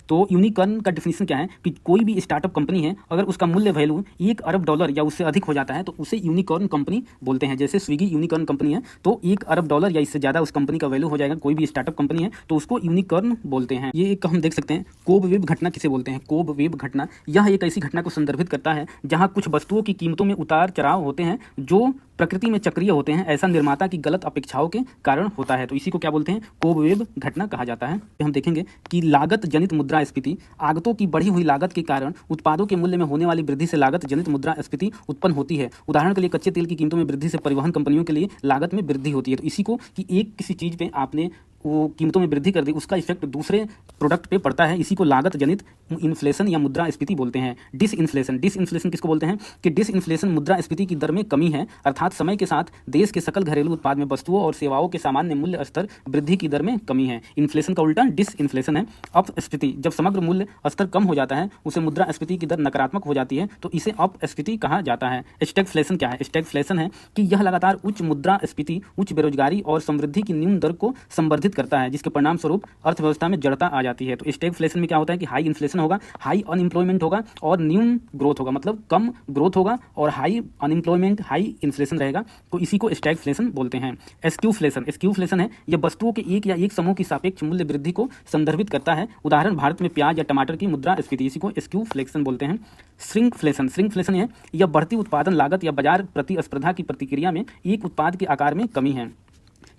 तो यूनिकॉर्न का डिफिनीशन क्या है कि कोई भी स्टार्टअप कंपनी है, अगर उसका मूल्य वैल्यू $1 अरब या उससे अधिक हो जाता है तो उसे यूनिकॉर्न कंपनी बोलते हैं। जैसे स्विगी यूनिकॉर्न कंपनी है, तो $1 अरब या इससे ज़्यादा उस कंपनी का वैल्यू हो जाएगा। कोई भी स्टार्टअप कंपनी है तो उसको यूनिकॉर्न बोलते हैं। ये एक हम देख सकते हैं। कोबवेब घटना किसे बोलते हैं? कोबवेब घटना, यह एक ऐसी घटना को संदर्भित करता है जहाँ कुछ वस्तुओं की कीमतों में उतार चढ़ाव होते हैं जो प्रकृति में चक्रीय होते हैं। ऐसा निर्माता की गलत अपेक्षाओं के कारण होता है, तो इसी को क्या बोलते हैं? कोबवेब घटना कहा जाता है। हम देखेंगे कि लागत जनित मुद्रास्फीति, आगतों की बढ़ी हुई लागत के कारण उत्पादों के मूल्य में होने वाली वृद्धि से लागत जनित मुद्रास्फीति उत्पन्न होती है। उदाहरण के लिए कच्चे तेल की कीमतों में वृद्धि से परिवहन कंपनियों के लिए लागत में वृद्धि होती है। तो इसी को कि एक किसी चीज़ पे आपने वो कीमतों में वृद्धि कर दी, उसका इफेक्ट दूसरे प्रोडक्ट पे पड़ता है। इसी को लागत जनित इन्फ्लेशन या मुद्रास्फीति बोलते हैं। डिसइन्फ्लेशन, डिसइन्फ्लेशन किसको बोलते हैं कि डिसइन्फ्लेशन मुद्रास्फीति की दर में कमी है, अर्थात समय के साथ देश के सकल घरेलू उत्पाद में वस्तुओं और सेवाओं के सामान्य मूल्य स्तर वृद्धि की दर में कमी है। इन्फ्लेशन का उल्टा डिसइन्फ्लेशन है। अपस्फीति, जब समग्र मूल्य स्तर कम हो जाता है उसे मुद्रास्फीति की दर नकारात्मक हो जाती है, तो इसे अपस्फीति कहा जाता है। स्टैगफ्लेशन क्या है? स्टैगफ्लेशन है कि यह लगातार उच्च मुद्रास्फीति, उच्च बेरोजगारी और समृद्धि की न्यून दर को संवर्धित करता है, जिसके परिणाम स्वरूप अर्थव्यवस्था में जड़ता आ जाती है। तो स्टैगफ्लेशन में क्या होता है कि हाई इन्फ्लेशन होगा, हाई अनएम्प्लॉयमेंट होगा और न्यून ग्रोथ होगा, मतलब कम ग्रोथ होगा और हाई अनएम्प्लॉयमेंट, हाई इन्फ्लेशन रहेगा, तो इसी को स्टैगफ्लेशन बोलते हैं। स्क्यूफ्लेशन, स्क्यूफ्लेशन है यह वस्तुओं के एक या एक समूह की सापेक्ष मूल्य वृद्धि को संदर्भित करता है। उदाहरण भारत में प्याज या टमाटर की मुद्रास्फीति, इसी को स्क्यूफ्लेशन बोलते हैं। श्रिंकफ्लेशन, श्रिंकफ्लेशन है यह बढ़ती उत्पादन लागत या बाजार प्रतिस्पर्धा की प्रतिक्रिया में एक उत्पाद के आकार में कमी है।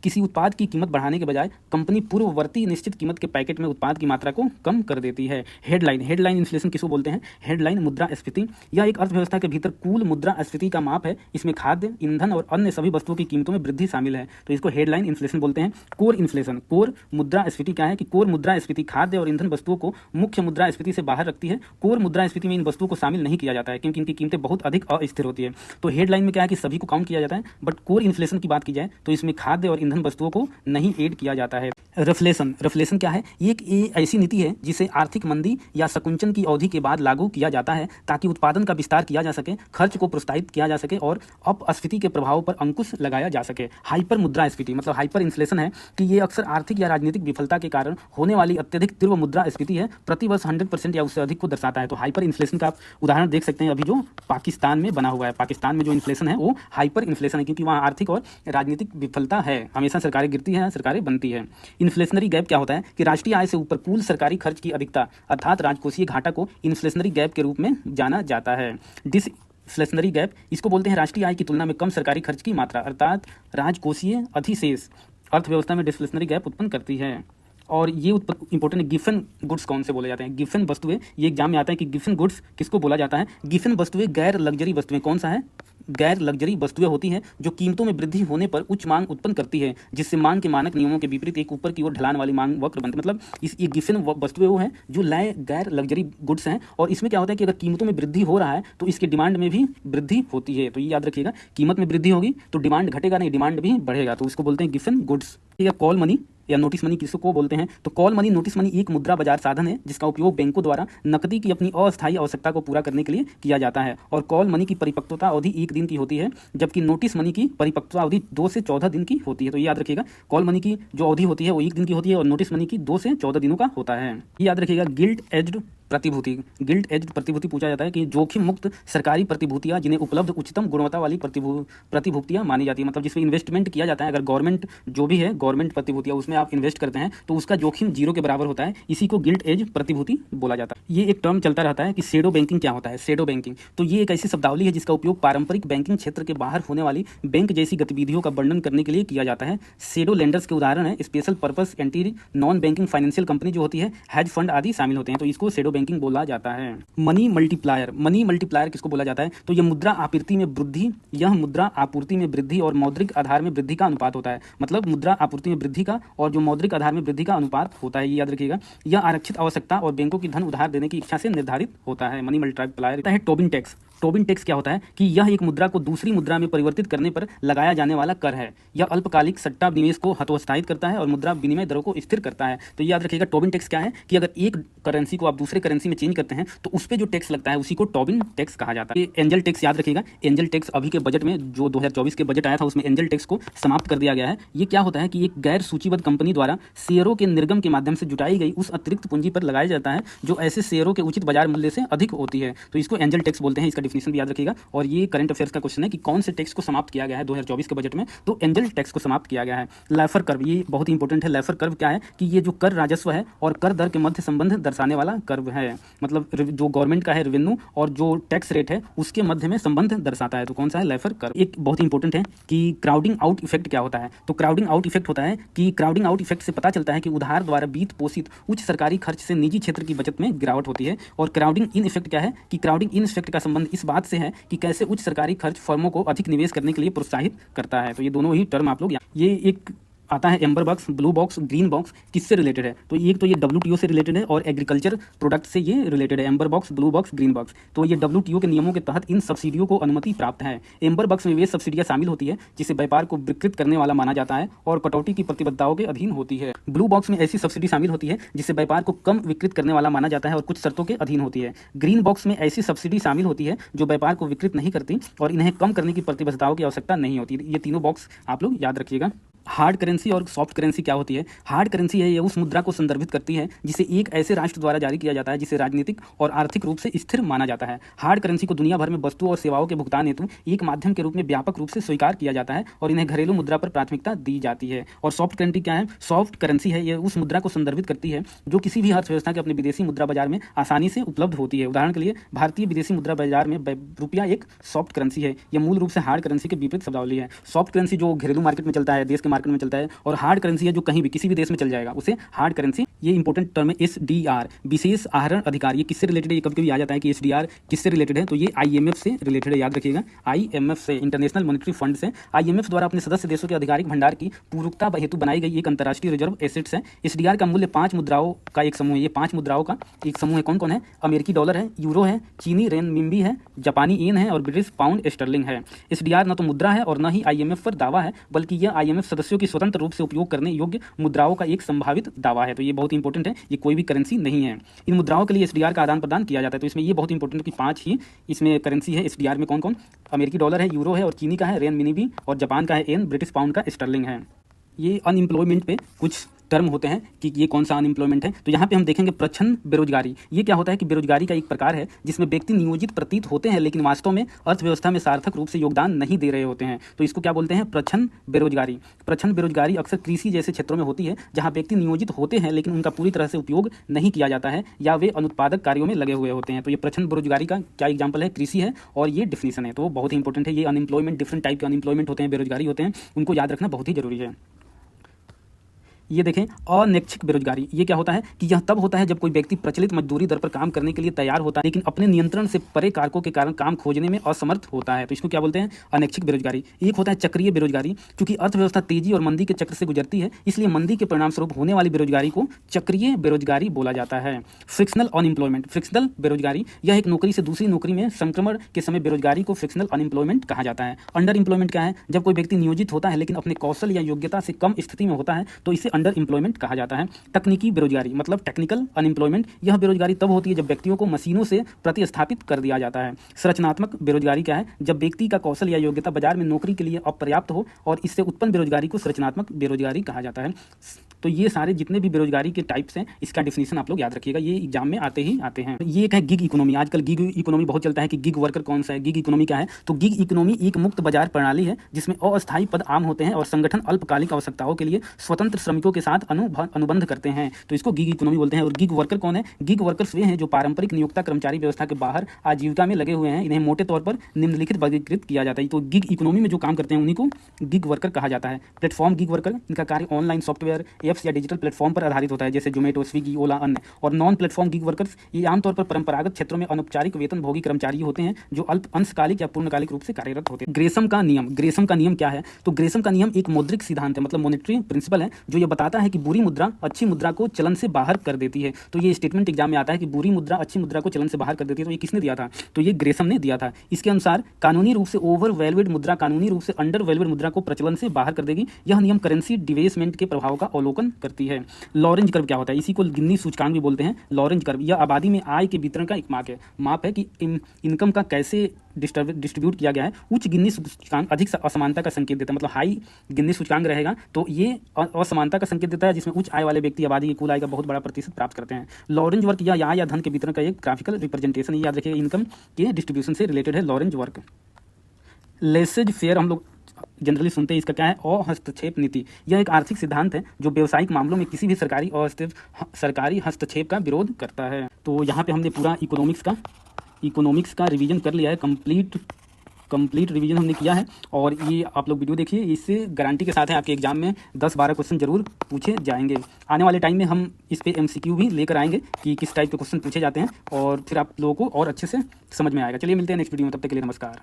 किसी उत्पाद की कीमत बढ़ाने के बजाय कंपनी पूर्ववर्ती निश्चित कीमत के पैकेट में उत्पाद की मात्रा को कम कर देती है। हेडलाइन, हेडलाइन इन्फ्लेशन किसको बोलते हैं? हेडलाइन मुद्रास्फीति, यह एक अर्थव्यवस्था के भीतर कुल मुद्रास्फीति का माप है। इसमें खाद्य, ईंधन और अन्य सभी वस्तुओं की कीमतों में वृद्धि शामिल है, तो इसको हेडलाइन इन्फ्लेशन बोलते हैं। कोर इन्फ्लेशन, कोर मुद्रास्फीति क्या है कि कोर मुद्रास्फीति खाद्य और ईंधन वस्तुओं को मुख्य मुद्रास्फीति से बाहर रखती है। कोर मुद्रास्फीति में इन वस्तुओं को शामिल नहीं किया जाता है क्योंकि इनकी कीमतें बहुत अधिक अस्थिर होती है। तो हेडलाइन में क्या है कि सभी को काउंट किया जाता है, बट कोर इन्फ्लेशन की बात की जाए तो इसमें खाद्य और ईंधन वस्तुओं को नहीं ऐड किया जाता है। रिफ्लेशन, रिफ्लेशन क्या है? ये एक ऐसी नीति है जिसे आर्थिक मंदी या संकुचन की अवधि के बाद लागू किया जाता है ताकि उत्पादन का विस्तार किया जा सके, खर्च को प्रोत्साहित किया जा सके और अपस्फीति के प्रभाव पर अंकुश लगाया जा सके। हाइपर मुद्रास्फीति मतलब हाइपर इन्फ्लेशन है कि ये अक्सर आर्थिक या राजनीतिक विफलता के कारण होने वाली अत्यधिक तीव्र मुद्रास्फीति है, प्रतिवर्ष 100% या उससे अधिक को दर्शाता है। तो हाइपर इन्फ्लेशन का आप उदाहरण देख सकते हैं अभी जो पाकिस्तान में बना हुआ है। पाकिस्तान में जो इन्फ्लेशन है वो हाइपर इन्फ्लेशन है क्योंकि वहाँ आर्थिक और राजनीतिक विफलता है, हमेशा सरकारें गिरती हैं, सरकारें बनती है। इन्फ्लेशनरी गैप क्या होता है कि राष्ट्रीय आय से ऊपर कुल सरकारी खर्च की अधिकता अर्थात राजकोषीय घाटा को इन्फ्लेशनरी गैप के रूप में जाना जाता है। डिसइन्फ्लेशनरी गैप इसको बोलते हैं राष्ट्रीय आय की तुलना में कम सरकारी खर्च की मात्रा अर्थात राजकोषीय अधिशेष अर्थव्यवस्था में डिसइन्फ्लेशनरी गैप उत्पन्न करती है। और ये इंपॉर्टेंट है। गिफन गुड्स कौन से बोले जाते हैं? गिफन वस्तुएं, ये एग्जाम में आता है कि गिफन गुड्स किसको बोला जाता है? गिफन वस्तुएं गैर लग्जरी वस्तुएं। कौन सा है? गैर लग्जरी वस्तुएं होती हैं जो कीमतों में वृद्धि होने पर उच्च मांग उत्पन्न करती है, जिससे मांग के मानक नियमों के विपरीत एक ऊपर की ओर ढलान वाली मांग वक्र बनती है। मतलब ये गिफन वस्तुएं वो हैं जो गैर लग्जरी गुड्स हैं। और इसमें क्या होता है कि अगर कीमतों में वृद्धि हो रहा है तो इसके डिमांड में भी वृद्धि होती है। तो ये याद रखिएगा, कीमत में वृद्धि होगी तो डिमांड घटेगा नहीं, डिमांड भी बढ़ेगा, तो इसको बोलते हैं गिफन गुड्स। ठीक है। कॉल मनी या नोटिस मनी किसको बोलते हैं? तो कॉल मनी, नोटिस मनी एक मुद्रा बाजार साधन है जिसका उपयोग बैंकों द्वारा नकदी की अपनी अस्थायी आवश्यकता को पूरा करने के लिए किया जाता है। और कॉल मनी की परिपक्वता अवधि 1 दिन की होती है, जबकि नोटिस मनी की परिपक्वता अवधि 2 से 14 दिन की होती है। तो ये याद रखिएगा, कॉल मनी की जो अवधि होती है वो 1 दिन की होती है और नोटिस मनी की 2 से 14 दिनों का होता है। ये याद रखिएगा। गिल्ट एज्ड प्रतिभूति, गिल्ट एज्ड प्रतिभूति पूछा जाता है कि जोखिम मुक्त सरकारी प्रतिभूतियां जिन्हें उपलब्ध उच्चतम गुणवत्ता वाली प्रतिभूतियां मानी जाती है। मतलब जिसमें इन्वेस्टमेंट किया जाता है, अगर गवर्नमेंट जो भी है गवर्नमेंट प्रतिभूतियां उसमें आप इन्वेस्ट करते हैं तो उसका जोखिम 0 के बराबर होता है, इसी को गिल्ट एज प्रतिभूति बोला जाता है। ये एक टर्म चलता रहता है कि शेडो बैंकिंग क्या होता है? शेडो बैंकिंग तो ये एक ऐसी शब्दावली है जिसका उपयोग पारंपरिक बैंकिंग क्षेत्र के बाहर होने वाली बैंक जैसी गतिविधियों का वर्णन करने के लिए किया जाता है। शेडो लेंडर्स के उदाहरण है special purpose anti non banking financial company जो होती है, हेज फंड आदि शामिल होते हैं, तो इसको शेडो बैंकिंग बोला जाता है। मनी मल्टीप्लायर, मनी मल्टीप्लायर किसको बोला जाता है? तो यह मुद्रा आपूर्ति में वृद्धि, यह मुद्रा आपूर्ति में वृद्धि और मौद्रिक आधार में वृद्धि का अनुपात होता है। मतलब मुद्रा आपूर्ति में वृद्धि का और जो मौद्रिक आधार में वृद्धि का अनुपात होता है, ये याद रखिएगा। यह आरक्षित आवश्यकता और बैंकों की धन उधार देने की इच्छा से निर्धारित होता है। मनी मल्टीप्लायर है। टोबिन टैक्स, टोबिन टैक्स क्या होता है कि यह एक मुद्रा को दूसरी मुद्रा में परिवर्तित करने पर लगाया जाने वाला कर है। यह अल्पकालिक सट्टा निवेश को हतोत्साहित करता है और मुद्रा विनिमय दरों को स्थिर करता है। तो याद रखिएगा, टोबिन टैक्स क्या है कि अगर एक करेंसी को आप दूसरे करेंसी में चेंज करते हैं तो उस पर जो टैक्स लगता है उसी को टोबिन टैक्स कहा जाता है। एंजल टैक्स याद रखिएगा, एंजल टैक्स अभी के बजट में जो 2024 के बजट आया था उसमें एंजल टैक्स को समाप्त कर दिया गया है। ये क्या होता है कि एक गैर सूचीबद्ध कंपनी द्वारा शेयरों के निर्गम के माध्यम से जुटाई गई उस अतिरिक्त पूंजी पर लगाया जाता है जो ऐसे शेयरों के उचित बाजार मूल्य से अधिक होती है। तो इसको एंजल टैक्स बोलते हैं। इसका डिफिनेशन भी याद रखिएगा। और ये करंट अफेयर्स का क्वेश्चन है कि कौन से टैक्स को समाप्त किया गया है 2024 के बजट में? तो एंजल टैक्स को समाप्त किया गया है। लैफर कर्व, ये बहुत ही इंपॉर्टेंट है। लैफर कर्व क्या है कि ये जो कर राजस्व है और कर दर के मध्य संबंध दर्शाने वाला कर्व है। मतलब जो गवर्नमेंट का है रेवेन्यू और जो टैक्स रेट है उसके मध्य में संबंध दर्शाता है। तो कौन सा है? लैफर कर्व। एक बहुत ही इंपॉर्टेंट है कि क्राउडिंग आउट इफेक्ट क्या होता है? तो क्राउडिंग आउट इफेक्ट होता है कि क्राउडिंग आउट इफेक्ट से पता चलता है कि उधार द्वारा वित्त पोषित उच्च सरकारी खर्च से निजी क्षेत्र की बचत में गिरावट होती है। और क्राउडिंग इन इफेक्ट क्या है कि क्राउडिंग इन इफेक्ट का संबंध इस बात से है कि कैसे उच्च सरकारी खर्च फर्मों को अधिक निवेश करने के लिए प्रोत्साहित करता है। तो ये दोनों ही टर्म आप लोग, ये एक आता है amber box, blue box, green box, किससे रिलेटेड है? तो एक तो ये WTO से रिलेटेड है और एग्रीकल्चर प्रोडक्ट से ये रिलेटेड है, amber box, blue box, green box. तो ये WTO के नियमों के तहत इन सब्सिडियों को अनुमति प्राप्त है। एम्बर बॉक्स में वे सब्सिडियां शामिल होती है जिसे व्यापार को विकृत करने वाला माना जाता है और कटौती की प्रतिबद्धताओं के अधीन होती है। ब्लू बॉक्स में ऐसी सब्सिडी शामिल होती है जिसे व्यापार को कम विकृत करने वाला माना जाता है और कुछ शर्तों के अधीन होती है। ग्रीन बॉक्स में ऐसी सब्सिडी शामिल होती है जो व्यापार को विकृत नहीं करती और इन्हें कम करने की प्रतिबद्धताओं की आवश्यकता नहीं होती। ये तीनों बॉक्स आप लोग याद रखिएगा। हार्ड करेंसी और सॉफ्ट करेंसी क्या होती है? हार्ड करेंसी है, ये उस मुद्रा को संदर्भित करती है जिसे एक ऐसे राष्ट्र द्वारा जारी किया जाता है जिसे राजनीतिक और आर्थिक रूप से स्थिर माना जाता है। हार्ड करेंसी को दुनिया भर में वस्तुओं और सेवाओं के भुगतान हेतु एक माध्यम के रूप में व्यापक रूप से स्वीकार किया जाता है और इन्हें घरेलू मुद्रा पर प्राथमिकता दी जाती है। और सॉफ्ट करेंसी क्या है? सॉफ्ट करेंसी है, ये उस मुद्रा को संदर्भित करती है जो किसी भी अर्थव्यवस्था के अपने विदेशी मुद्रा बाजार में आसानी से उपलब्ध होती है। उदाहरण के लिए भारतीय विदेशी मुद्रा बाजार में रुपया एक सॉफ्ट करेंसी है। यह मूल रूप से हार्ड करेंसी के विपरीत शब्दावली है। सॉफ्ट करेंसी जो घरेलू मार्केट में चलता है, देश के मार्केट में चलता है, और हार्ड करेंसी है जो कहीं भी किसी भी देश में चल जाएगा, उसे हार्ड करेंसी। ये इंपॉर्टेंट टर्म है SDR, विशेष आहरण अधिकार। ये किससे रिलेटेड है? ये कभी-कभी आ जाता है कि SDR किससे रिलेटेड है, तो ये IMF से रिलेटेड है, याद रखिएगा। IMF से, इंटरनेशनल मॉनेटरी फंड से। IMF द्वारा अपने सदस्य देशों के आधिकारिक भंडार की पूर्वता हेतु बनाई गई एक अंतर्राष्ट्रीय रिजर्व एसेट्स है। SDR का मूल्य 5 मुद्राओं का एक समूह है। ये 5 मुद्राओं का एक समूह है। कौन कौन है? अमेरिकी डॉलर है, यूरो है, चीनी रेनमिंबी है, जापानी येन है और ब्रिटिश पाउंड स्टर्लिंग है। SDR न तो मुद्रा है और न ही IMF पर दावा है, बल्कि यह IMF सदस्यों की स्वतंत्र रूप से उपयोग करने योग्य मुद्राओं का एक संभावित दावा है। तो ये बहुत इंपॉर्टेंट है, ये कोई भी करेंसी नहीं है। इन मुद्राओं के लिए SDR का आदान प्रदान किया जाता है। तो इसमें ये बहुत इंपॉर्टेंट है कि 5 ही इसमें करेंसी है SDR में। कौन कौन? अमेरिकी डॉलर है, यूरो है और चीनी का है रेनमिंबी और जापान का है येन, ब्रिटिश पाउंड का स्टर्लिंग है। ये अनएम्प्लॉयमेंट पे कुछ टर्म होते हैं कि ये कौन सा अनएम्प्लॉयमेंट है। तो यहाँ पे हम देखेंगे प्रच्छन्न बेरोजगारी। ये क्या होता है कि बेरोजगारी का एक प्रकार है जिसमें व्यक्ति नियोजित प्रतीत होते हैं लेकिन वास्तव में अर्थव्यवस्था में सार्थक रूप से योगदान नहीं दे रहे होते हैं। तो इसको क्या बोलते हैं? प्रच्छन्न बेरोजगारी। प्रच्छन्न बेरोजगारी अक्सर कृषि जैसे क्षेत्रों में होती है जहाँ व्यक्ति नियोजित होते हैं लेकिन उनका पूरी तरह से उपयोग नहीं किया जाता है या वे अनुत्पादक कार्यों में लगे हुए होते हैं। तो ये प्रच्छन्न बेरोजगारी का क्या एग्जाम्पल है? कृषि है और ये डिफिनीशन है। तो बहुत ही इंपॉर्टेंट है। ये अनएम्प्लॉयमेंट, डिफरेंट टाइप के अनएम्प्लॉयमेंट होते हैं, बेरोजगारी होते हैं, उनको याद रखना बहुत ही जरूरी है। ये देखें अनैच्छिक बेरोजगारी। ये क्या होता है कि यह तब होता है जब कोई व्यक्ति प्रचलित मजदूरी दर पर काम करने के लिए तैयार होता है लेकिन अपने नियंत्रण से परे कारकों के कारण काम खोजने में असमर्थ होता है। तो इसको क्या बोलते हैं? अनैच्छिक बेरोजगारी। एक होता है चक्रीय बेरोजगारी। क्योंकि अर्थव्यवस्था तेजी और मंदी के चक्र से गुजरती है इसलिए मंदी के परिणामस्वरूप होने वाली बेरोजगारी को चक्रीय बेरोजगारी बोला जाता है। Frictional unemployment. फ्रिक्शनल बेरोजगारी यह एक नौकरी से दूसरी नौकरी में संक्रमण के समय बेरोजगारी को फ्रिक्शनल अनएम्प्लॉयमेंट कहा जाता है। अंडर एम्प्लॉयमेंट क्या है? जब कोई व्यक्ति नियोजित होता है लेकिन अपने कौशल या योग्यता से कम स्थिति में होता है तो इसे अंडर एम्प्लॉयमेंट कहा जाता है। तकनीकी बेरोजगारी मतलब टेक्निकल अनएम्प्लॉयमेंट। यह बेरोजगारी तब होती है जब व्यक्तियों को मशीनों से प्रतिस्थापित कर दिया जाता है। संरचनात्मक बेरोजगारी क्या है? जब व्यक्ति का कौशल या योग्यता बाजार में नौकरी के लिए अपर्याप्त हो और इससे उत्पन्न बेरोजगारी को संरचनात्मक बेरोजगारी कहा जाता है। तो ये सारे जितने भी बेरोजगारी के टाइप्स हैं इसका डिफिनीशन आप लोग याद रखिएगा, ये एग्जाम में आते हैं। ये एक है गिग इकोनॉमी। आजकल गिग इकोनॉमी बहुत चलता है कि गिग वर्कर कौन सा है। गिग इकोनॉमी क्या है? तो गिग इकोनॉमी एक मुक्त बाजार प्रणाली है जिसमें अस्थायी पद आम होते हैं और संगठन अल्पकालिक आवश्यकताओं के लिए स्वतंत्र श्रमिकों के साथ अनुबंध करते हैं। तो इसको गिग इकोनॉमी बोलते हैं। और गिग वर्कर कौन है? गिग वर्कर्स वे हैं जो पारंपरिक नियोक्ता कर्मचारी व्यवस्था के बाहर आजीविका में लगे हुए हैं। इन्हें मोटे तौर पर निम्नलिखित वर्गीकृत किया जाता है। तो गिग इकोनॉमी में जो काम करते हैं उन्हीं को गिग वर्कर कहा जाता है। प्लेटफॉर्म गिग वर्कर, इनका कार्य ऑनलाइन सॉफ्टवेयर, एप्स या डिजिटल प्लेटफॉर्म पर आधारित होता है जैसे जोमेटो, स्विगी, ओला, अन्य। और नॉन प्लेटफॉर्म गिग वर्कर्स ये आमतौर पर परंपरागत क्षेत्रों में अनौपचारिक वेतनभोगी कर्मचारी होते हैं जो अंशकालिक या पूर्णकालिक रूप से कार्यरत होते हैं। ग्रेसम का नियम। ग्रेसम का नियम क्या है? तो ग्रेसम का नियम एक मौद्रिक सिद्धांत है, मतलब मॉनेटरी प्रिंसिपल है, जो ये बताता है कि बुरी मुद्रा अच्छी मुद्रा को चलन से बाहर कर देती है। तो ये स्टेटमेंट एग्जाम में आता है कि बुरी मुद्रा अच्छी मुद्रा को चलन से बाहर कर देती है। तो ये किसने दिया था? तो ये ग्रेसम ने दिया था। इसके अनुसार कानूनी रूप से ओवर वैल्यूड मुद्रा कानूनी रूप से अंडर वैल्यूड मुद्रा को प्रचलन से बाहर कर देगी। यह नियम करेंसी डिवेसमेंट के प्रभाव का अवलोकन करती है। लॉरेंज कर्व क्या होता है? इसी को गिन्नी सूचकांक भी बोलते हैं। लॉरेंज कर्व यह आबादी में आय के वितरण का एक माप है कि इनकम का कैसे डिस्ट्रीब्यूट किया गया है। उच्च गिन्नी सूचकांक अधिक असमानता का संकेत देता है, मतलब हाई गिन्नी सूचकांक रहेगा तो ये असमानता का संकेत देता है जिसमें उच्च आय वाले व्यक्ति आबादी की कुल आय का बहुत बड़ा प्रतिशत प्राप्त करते हैं। लॉरेंज वर्क या आय या धन के वितरण का एक ग्राफिकल रिप्रेजेंटेशन, ये याद रखिएगा, इनकम के डिस्ट्रीब्यूशन से रिलेटेड है लॉरेंज वर्क। लेसेज फेयर हम लोग जनरली सुनते हैं, इसका क्या है? अहस्तक्षेप नीति। यह एक आर्थिक सिद्धांत है जो व्यावसायिक मामलों में किसी भी सरकारी हस्तक्षेप का विरोध करता है। तो यहाँ पे हमने पूरा इकोनॉमिक्स का रिवीजन कर लिया है, कंप्लीट रिवीजन हमने किया है। और ये आप लोग वीडियो देखिए, इससे गारंटी के साथ है आपके एग्जाम में 10-12 क्वेश्चन जरूर पूछे जाएंगे। आने वाले टाइम में हम इस पे MCQ भी लेकर आएंगे कि किस टाइप के क्वेश्चन पूछे जाते हैं और फिर आप लोगों को और अच्छे से समझ में आएगा। चलिए मिलते हैं नेक्स्ट वीडियो में, तब तक के लिए नमस्कार।